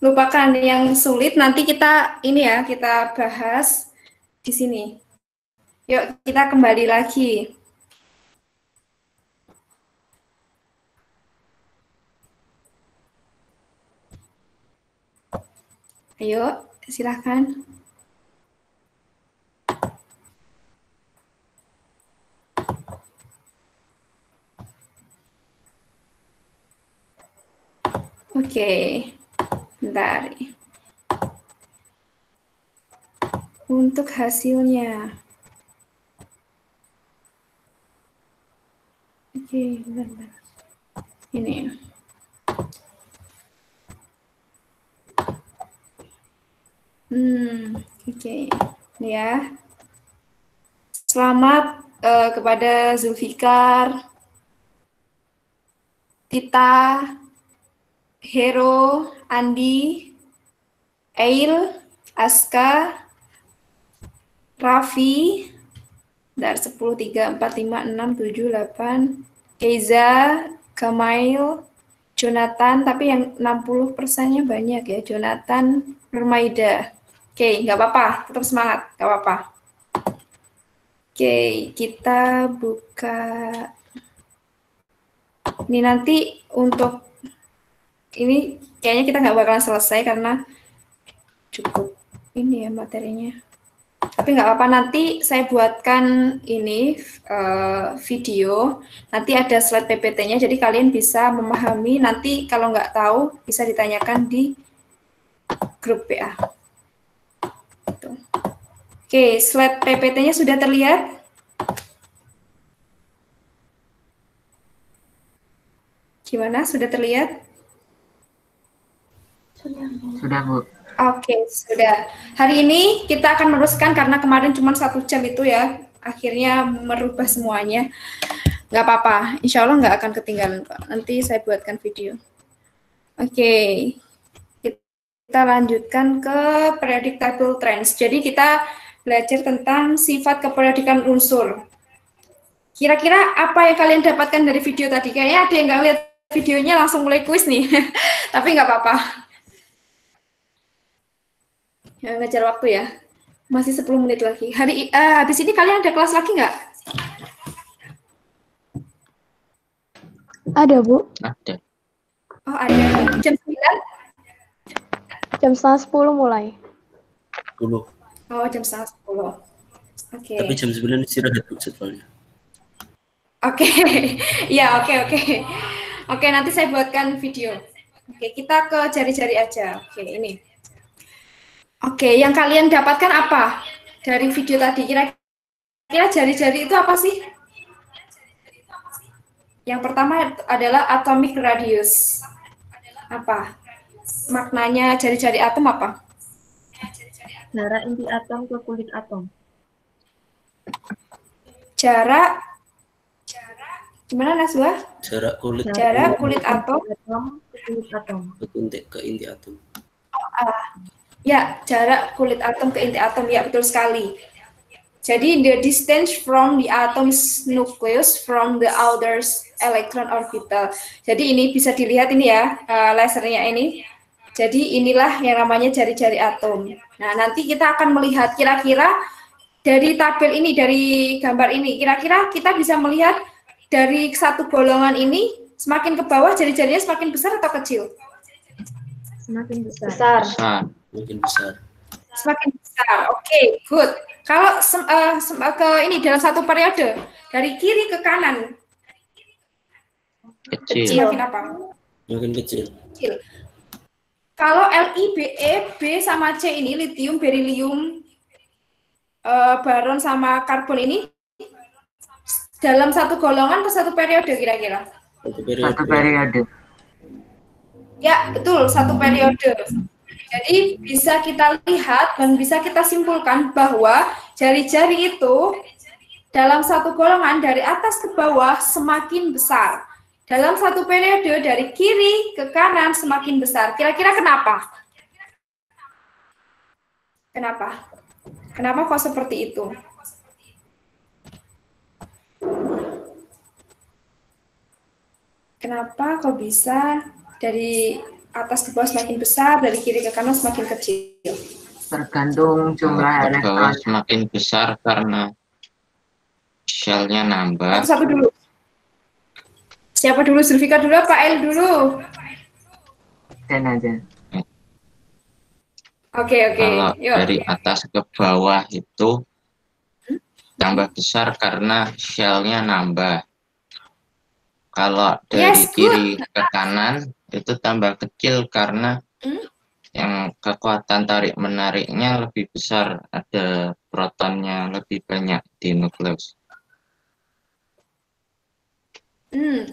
Lupakan yang sulit, nanti kita ini ya, kita bahas di sini. Yuk, kita kembali lagi. Ayo, silahkan. Oke, bentar. Untuk hasilnya. Oke, bentar. Ini. Oke. Ya. Selamat kepada Zulfikar, Tita, Hero, Andi, Eil, Aska, Raffi, dari 10, 3, 4, 5, 6, 7, 8, Keiza, Kamail, Jonathan, tapi yang 60%-nya banyak ya, Jonathan, Permaida. Oke, nggak apa-apa, tetap semangat, nggak apa-apa. Oke, kita buka. Ini nanti untuk ini kayaknya kita nggak bakalan selesai karena cukup ini ya materinya. Tapi nggak apa-apa, nanti saya buatkan ini video. Nanti ada slide PPT-nya, jadi kalian bisa memahami. Nanti kalau nggak tahu bisa ditanyakan di grup PA. Oke, slide PPT-nya sudah terlihat? Gimana? Sudah terlihat? Sudah, Bu. Oke, sudah. Hari ini kita akan meneruskan karena kemarin cuma 1 jam itu ya. Akhirnya merubah semuanya. Nggak apa-apa, insya Allah nggak akan ketinggalan kok. Nanti saya buatkan video. Oke, kita lanjutkan ke periodic table trends. Jadi kita belajar tentang sifat keperiodikan unsur. Kira-kira apa yang kalian dapatkan dari video tadi? Kayaknya ada yang nggak lihat videonya langsung mulai kuis nih. Tapi nggak apa-apa. Ya, ngejar waktu ya. Masih 10 menit lagi. Habis ini kalian ada kelas lagi nggak? Ada, Bu. Ada. Oh, ada. Jam 9? Jam 9:30 mulai. 10. Oh, jam 9:30. Oke. Tapi jam 9 istirahat jadwalnya. Oke. Ya, oke. Oke, nanti saya buatkan video. Oke, kita ke jari-jari aja. Oke, ini. Oke, yang kalian dapatkan apa dari video tadi? Kira-kira jari-jari itu apa sih? Yang pertama adalah atomic radius. Apa? Maknanya jari-jari atom apa? Jarak inti atom ke kulit atom. Jarak gimana, Naswa? Jarak kulit atom ke inti atom. Ya, jarak kulit atom ke inti atom, ya betul sekali. Jadi the distance from the atom's nucleus from the outer electron orbital. Jadi ini bisa dilihat ini ya, lasernya ini. Jadi inilah yang namanya jari-jari atom. Nah, nanti kita akan melihat kira-kira dari tabel ini, dari gambar ini, kira-kira kita bisa melihat dari satu golongan ini, semakin ke bawah jari-jarinya semakin besar atau kecil? Semakin besar. Mungkin besar. Semakin besar, oke, good. Kalau ke ini dalam satu periode, dari kiri ke kanan, Kecil. semakin apa? Mungkin kecil. Kecil. Kalau Li, Be, B sama C ini, lithium, beryllium, baron sama karbon ini, dalam satu golongan atau satu periode kira-kira? Satu periode. Ya, betul, satu periode. Jadi bisa kita lihat dan bisa kita simpulkan bahwa jari-jari itu dalam satu golongan dari atas ke bawah semakin besar. Dalam satu periode dari kiri ke kanan semakin besar. Kira-kira kenapa? Kenapa kok seperti itu? Kenapa kok bisa dari atas ke bawah semakin besar, dari kiri ke kanan semakin kecil? Tergantung jumlah Ke bawah elektron. semakin besar karena shell-nya nambah. Satu dulu. Siapa dulu? Zulfikar dulu apa El dulu? Dan aja. Oke. Kalau Yuk. dari atas ke bawah itu tambah besar karena shell-nya nambah. Kalau dari kiri ke kanan itu tambah kecil karena yang kekuatan tarik menariknya lebih besar, ada protonnya lebih banyak di nukleus.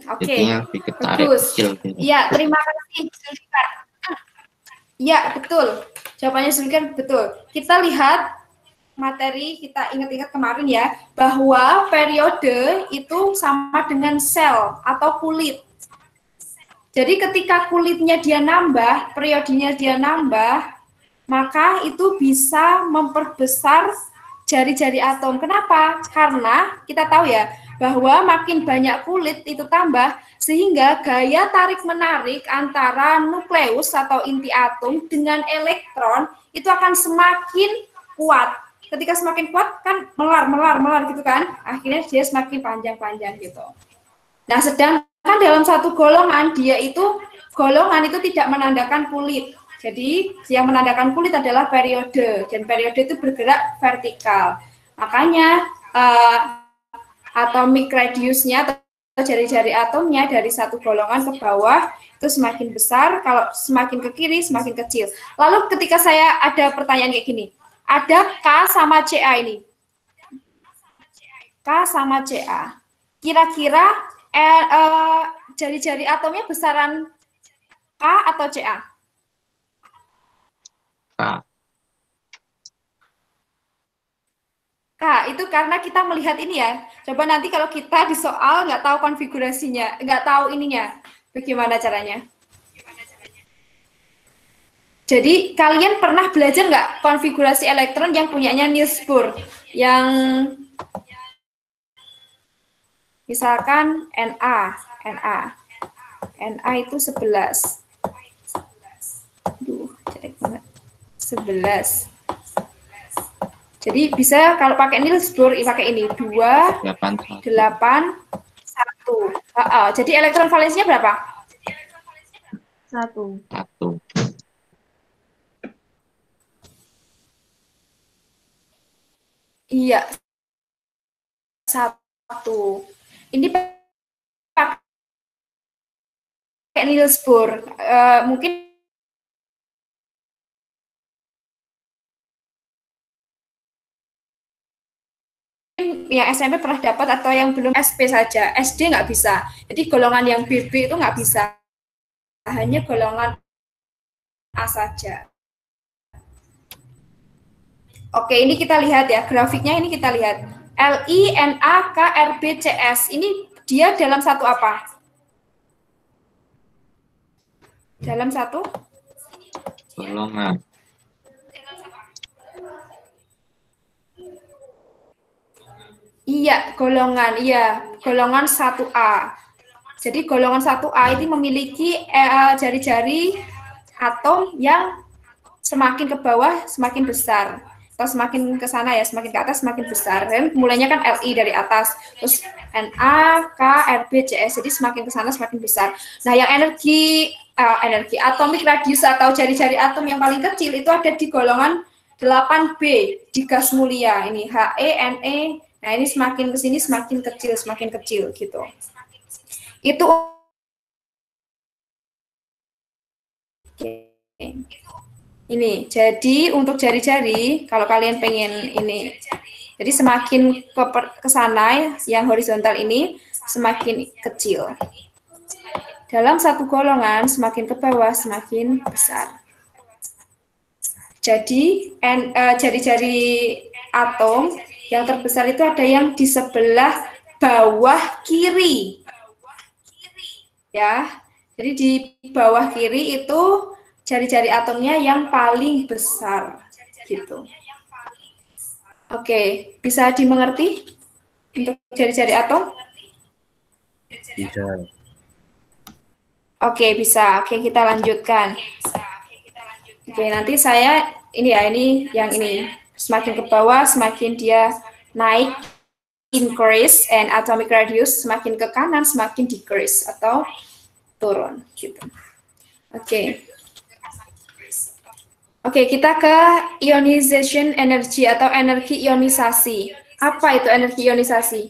Oke. Jadinya lebih ketarik kecil. Gitu. Iya, terima kasih Zulfikar. Iya, betul. Jawabannya Zulfikar betul. Kita lihat materi, kita ingat-ingat kemarin ya, bahwa periode itu sama dengan sel atau kulit. Jadi ketika kulitnya dia nambah, periodenya dia nambah, maka itu bisa memperbesar jari-jari atom. Kenapa? Karena kita tahu ya, bahwa makin banyak kulit itu tambah, sehingga gaya tarik-menarik antara nukleus atau inti atom dengan elektron itu akan semakin kuat. Ketika semakin kuat kan melar gitu kan, akhirnya dia semakin panjang gitu. Nah, sedangkan dalam satu golongan golongan itu tidak menandakan kulit. Jadi yang menandakan kulit adalah periode, dan periode itu bergerak vertikal. Makanya atomic radiusnya atau jari-jari atomnya dari satu golongan ke bawah itu semakin besar, kalau semakin ke kiri semakin kecil. Lalu ketika saya ada pertanyaan kayak gini, ada K sama Ca ini. K sama Ca. Kira-kira jari-jari atomnya besaran K atau Ca? K. K, itu karena kita melihat ini ya. Coba nanti kalau kita di soal nggak tahu konfigurasinya, nggak tahu ininya, bagaimana caranya? Jadi kalian pernah belajar nggak konfigurasi elektron yang punyanya Niels Bohr, yang misalkan Na itu 11. Aduh, jelek banget. 11. Jadi bisa kalau pakai Niels Bohr pakai ini 2 8 1. Jadi elektron valensinya berapa? 1. Iya. 1. Ini pakai Niels Bohr. Mungkin yang SMP pernah dapat atau yang belum SP saja. SD nggak bisa. Jadi golongan yang BB itu nggak bisa. Hanya golongan A saja. Oke, ini kita lihat ya. Grafiknya ini kita lihat. Li, Na, K, Rb, Cs. Ini dia dalam satu apa? Dalam satu? Golongan. Iya, golongan 1A. Jadi golongan 1A ini memiliki jari-jari atom yang semakin ke bawah semakin besar. Atau semakin ke sana ya, semakin ke atas semakin besar. Dan mulainya kan Li dari atas, terus Na, K, Rb, Cs. Jadi semakin ke sana semakin besar. Nah, yang energi atomic radius atau jari-jari atom yang paling kecil itu ada di golongan 8B di gas mulia. Ini He, Ne. Nah, ini semakin ke sini semakin kecil gitu. Itu ini. Jadi untuk jari-jari kalau kalian pengen ini. Jadi semakin ke sana yang horizontal ini semakin kecil. Dalam satu golongan semakin ke bawah semakin besar. Jadi jari-jari atom yang terbesar itu ada yang di sebelah bawah kiri. Ya. Jadi di bawah kiri itu jari-jari atomnya yang paling besar gitu. Oke, bisa dimengerti untuk jari-jari atom? Bisa. Oke, bisa. Oke, kita lanjutkan. Oke, nanti saya ini ya, ini yang ini. Semakin ke bawah, semakin dia naik, increase, and atomic radius, semakin ke kanan, semakin decrease atau turun. Gitu. Oke. Oke, kita ke ionization energy atau energi ionisasi. Apa itu energi ionisasi?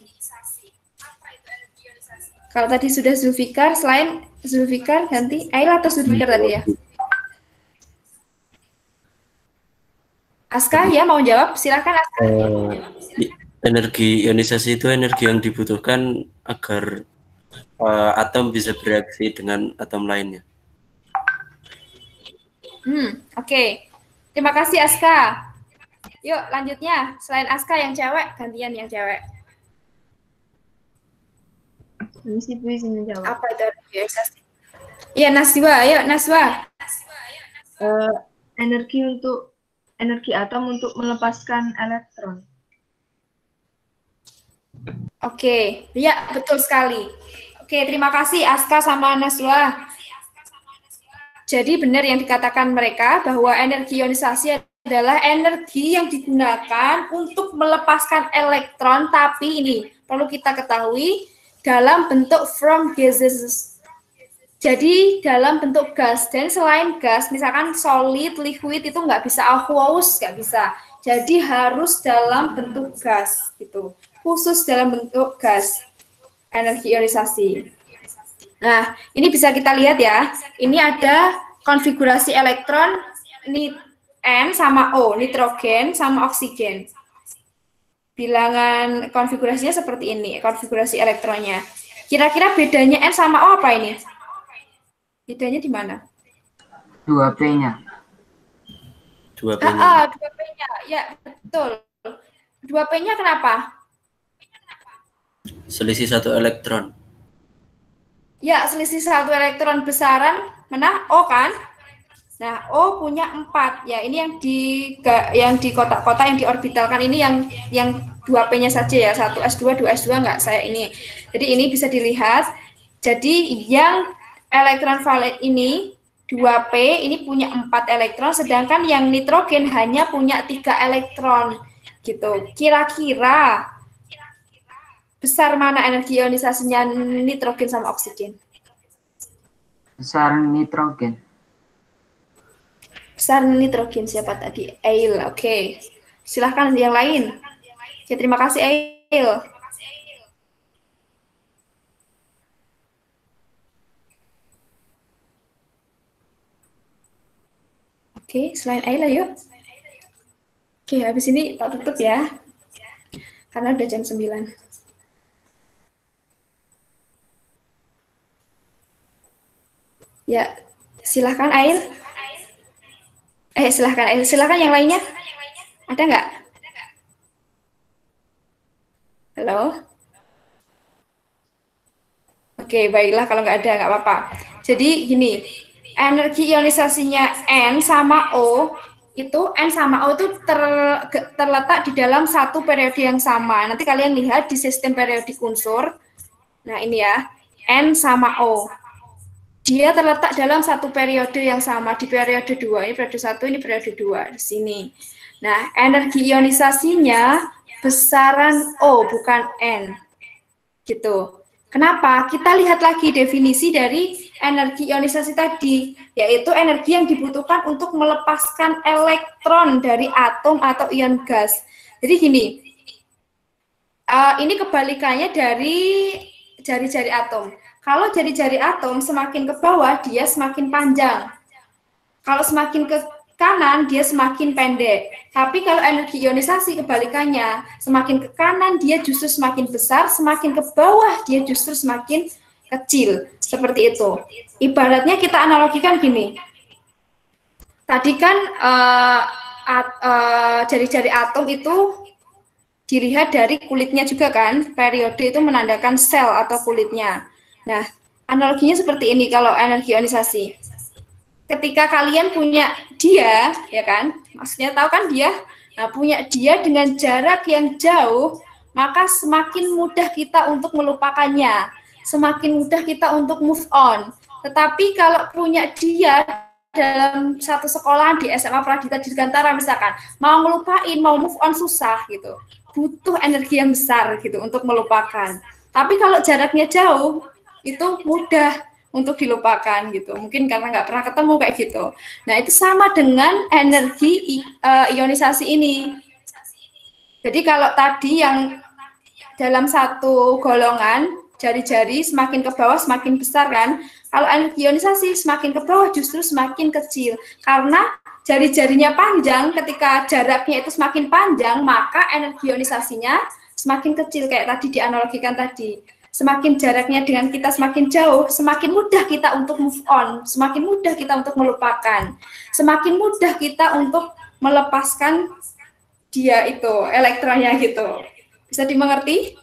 Kalau tadi sudah Zulfikar, selain Zulfikar ganti Ail atau Zulfikar tadi ya? Aska ya mau jawab? Silakan Aska. Energi ionisasi itu energi yang dibutuhkan agar atom bisa bereaksi dengan atom lainnya. Oke. Terima kasih Aska. Yuk lanjutnya, selain Aska yang cewek, gantian yang cewek. Misi Bu izin menjawab. Apa itu ionisasi? Iya Naswa, ayo Naswa. Energi atom untuk melepaskan elektron. Oke, ya betul sekali. Oke, terima kasih Aska sama Naswa. Jadi benar yang dikatakan mereka bahwa energi ionisasi adalah energi yang digunakan untuk melepaskan elektron, tapi ini perlu kita ketahui dalam bentuk from gases. Jadi dalam bentuk gas, dan selain gas, misalkan solid, liquid itu nggak bisa aqueous, nggak bisa. Jadi harus dalam bentuk gas, gitu. Khusus dalam bentuk gas, energi ionisasi. Nah, ini bisa kita lihat ya. Ini ada konfigurasi elektron N sama O, nitrogen sama oksigen. Bilangan konfigurasinya seperti ini, konfigurasi elektronnya. Kira-kira bedanya N sama O apa ini? Bedanya di mana? 2P-nya. 2P-nya. 2P-nya. Ya, betul. 2P-nya kenapa? Selisih 1 elektron. Ya, selisih 1 elektron besaran mana? O kan? Nah, O punya 4. Ya, ini yang di kotak-kotak yang diorbitalkan ini yang 2P-nya saja ya. 1s2, 2s2 enggak saya ini. Jadi ini bisa dilihat. Jadi yang elektron valet ini 2P ini punya 4 elektron, sedangkan yang nitrogen hanya punya 3 elektron gitu. Kira-kira besar mana energi ionisasinya nitrogen sama oksigen? Besar nitrogen. Besar nitrogen siapa tadi? Ail. Oke. Silahkan yang lain. Oke, terima kasih Ail. Oke, selain Ayla yuk. Oke, habis ini tak tutup ya. Karena udah jam 9. Ya, silahkan Ail. Silahkan Ail. Silahkan yang lainnya. Ada nggak? Halo? Oke, baiklah kalau nggak ada, nggak apa-apa. Jadi gini, energi ionisasinya N sama O, itu N sama O itu terletak di dalam satu periode yang sama. Nanti kalian lihat di sistem periodik unsur. Nah ini ya, N sama O. Dia terletak dalam satu periode yang sama, di periode 2. Ini periode 1, ini periode 2, di sini. Nah, energi ionisasinya besaran O, bukan N. Gitu. Kenapa? Kita lihat lagi definisi dari energi ionisasi tadi, yaitu energi yang dibutuhkan untuk melepaskan elektron dari atom atau ion gas. Jadi gini, ini kebalikannya dari jari-jari atom. Kalau jari-jari atom semakin ke bawah, dia semakin panjang. Kalau semakin ke kanan, dia semakin pendek. Tapi kalau energi ionisasi kebalikannya, semakin ke kanan, dia justru semakin besar, semakin ke bawah, dia justru semakin kecil. Seperti itu. Ibaratnya kita analogikan gini. Tadi kan jari-jari atom itu dilihat dari kulitnya juga kan. Periode itu menandakan sel atau kulitnya. Nah, analoginya seperti ini kalau energi ionisasi. Ketika kalian punya dia, ya kan, maksudnya tahu kan dia, nah punya dia dengan jarak yang jauh, maka semakin mudah kita untuk melupakannya, semakin mudah kita untuk move on. Tetapi kalau punya dia dalam satu sekolah di SMA Pradita Dirgantara misalkan, mau ngelupain, mau move on susah gitu. Butuh energi yang besar gitu untuk melupakan. Tapi kalau jaraknya jauh, itu mudah untuk dilupakan gitu. Mungkin karena nggak pernah ketemu kayak gitu. Nah, itu sama dengan energi ionisasi ini. Jadi kalau tadi yang dalam satu golongan, jari-jari semakin ke bawah semakin besar kan. Kalau energi ionisasi semakin ke bawah justru semakin kecil. Karena jari-jarinya panjang, ketika jaraknya itu semakin panjang, maka energi ionisasinya semakin kecil kayak tadi dianalogikan tadi. Semakin jaraknya dengan kita semakin jauh, semakin mudah kita untuk move on, semakin mudah kita untuk melupakan, semakin mudah kita untuk melepaskan dia itu, elektronnya gitu. Bisa dimengerti?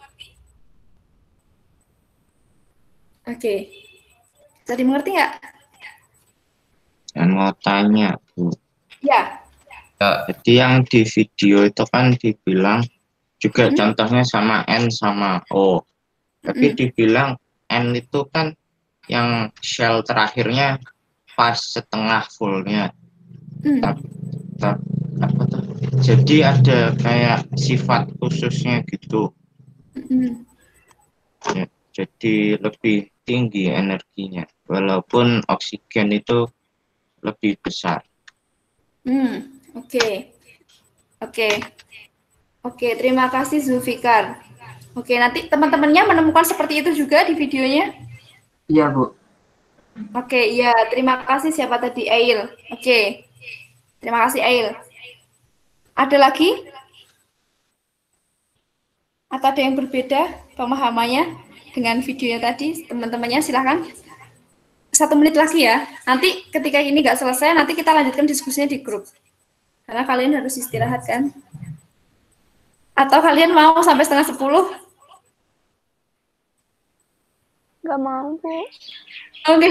Oke. Bisa dimengerti nggak? Dan mau tanya, Bu. Ya. Jadi yang di video itu kan dibilang juga contohnya sama N sama O. Tapi dibilang N itu kan yang shell terakhirnya pas setengah fullnya. Apa tuh? Jadi ada kayak sifat khususnya gitu. Ya, jadi lebih tinggi energinya, walaupun oksigen itu lebih besar. Oke, terima kasih Zulfikar. Oke, nanti teman-temannya menemukan seperti itu juga di videonya? Iya, Bu. Oke, iya. Terima kasih siapa tadi? Ail. Oke. Terima kasih, Ail. Ada lagi? Atau ada yang berbeda pemahamannya dengan videonya tadi? Teman-temannya silahkan. 1 menit lagi ya. Nanti ketika ini nggak selesai, nanti kita lanjutkan diskusinya di grup. Karena kalian harus istirahat kan? Atau kalian mau sampai 9:30? Nggak mau, Bu. Oke,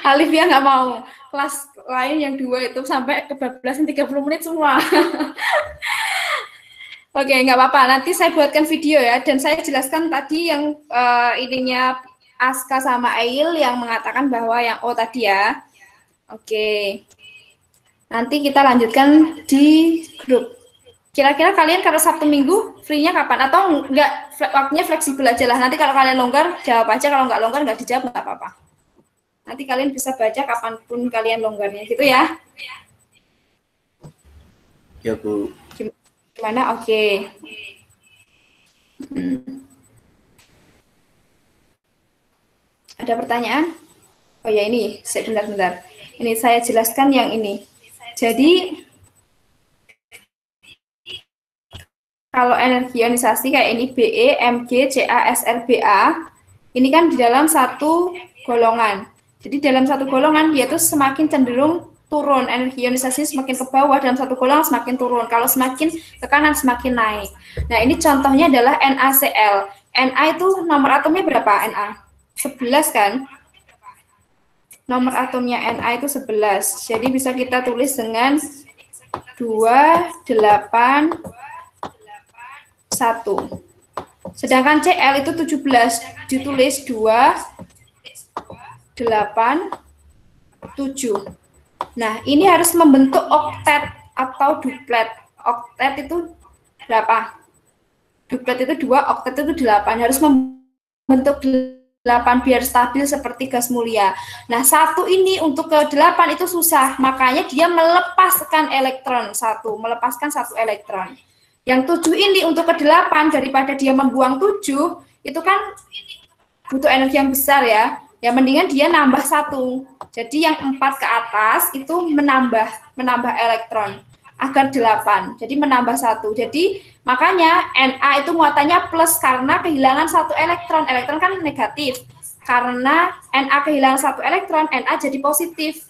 Alifia nggak mau. Kelas lain yang 2 itu sampai kebablasan 30 menit semua. Oke, nggak apa-apa. Nanti saya buatkan video ya. Dan saya jelaskan tadi yang ininya Aska sama Ail yang mengatakan bahwa yang O tadi ya. Oke. Nanti kita lanjutkan di grup. Kira-kira kalian kalau Sabtu Minggu free-nya kapan? Atau enggak, waktunya fleksibel aja lah. Nanti kalau kalian longgar, jawab aja. Kalau nggak longgar, nggak dijawab, nggak apa-apa. Nanti kalian bisa baca kapanpun kalian longgarnya. Gitu ya? Ya, Bu. Gimana? Oke. Ada pertanyaan? Oh ya ini, bentar-bentar. Ini saya jelaskan yang ini. Jadi, kalau energi ionisasi kayak ini Be, Mg, Ca, Sr, Ba, ini kan di dalam satu golongan. Jadi dalam satu golongan dia tuh semakin cenderung turun, energi ionisasi semakin ke bawah, dalam satu golongan semakin turun. Kalau semakin ke kanan semakin naik. Nah ini contohnya adalah NaCl. Na itu nomor atomnya berapa Na? 11 kan? Nomor atomnya Na itu 11. Jadi bisa kita tulis dengan 2, 8, 1. Sedangkan Cl itu 17, ditulis 2, 8, 7. Nah, ini harus membentuk oktet atau duplet. Oktet itu berapa? Duplet itu 2, oktet itu 8. Harus membentuk 8 biar stabil seperti gas mulia. Nah, 1 ini untuk ke 8 itu susah, makanya dia melepaskan elektron 1, melepaskan 1 elektron. Yang 7 ini untuk ke 8 daripada dia membuang 7, itu kan butuh energi yang besar ya. Ya mendingan dia nambah 1. Jadi yang 4 ke atas itu menambah elektron agar 8. Jadi menambah 1. Jadi makanya Na itu muatannya plus karena kehilangan 1 elektron. Elektron kan negatif. Karena Na kehilangan 1 elektron, Na jadi positif.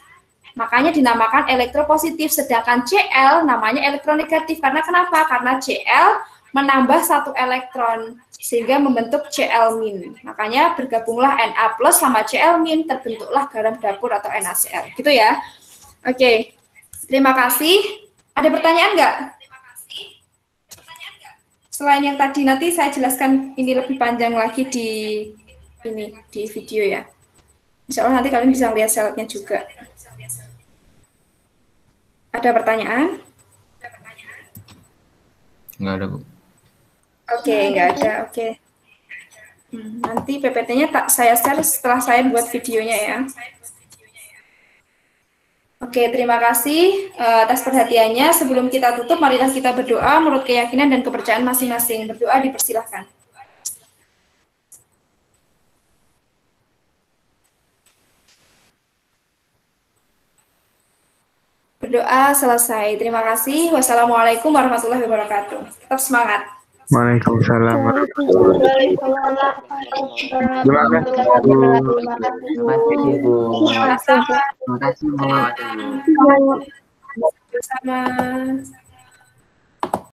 Makanya dinamakan elektropositif, sedangkan Cl namanya elektronegatif. Karena kenapa? Karena Cl menambah 1 elektron, sehingga membentuk Cl-. Makanya bergabunglah Na plus sama Cl-, terbentuklah garam dapur atau NaCl. Gitu ya. Oke, terima kasih. Ada pertanyaan nggak? Selain yang tadi, nanti saya jelaskan ini lebih panjang lagi di video ya. Insya Allah nanti kalian bisa lihat slide-nya juga. Ada pertanyaan? Nggak ada, Bu. Oke, nggak ada. Oke. Nanti PPT-nya saya share setelah saya buat videonya ya. Oke, terima kasih atas perhatiannya. Sebelum kita tutup, marilah kita berdoa menurut keyakinan dan kepercayaan masing-masing. Berdoa dipersilahkan. Berdoa selesai. Terima kasih. Wassalamualaikum warahmatullahi wabarakatuh. Tetap semangat. Waalaikumsalam. Terima kasih, Bu. Sama-sama. Terima kasih, Bu. Sama-sama.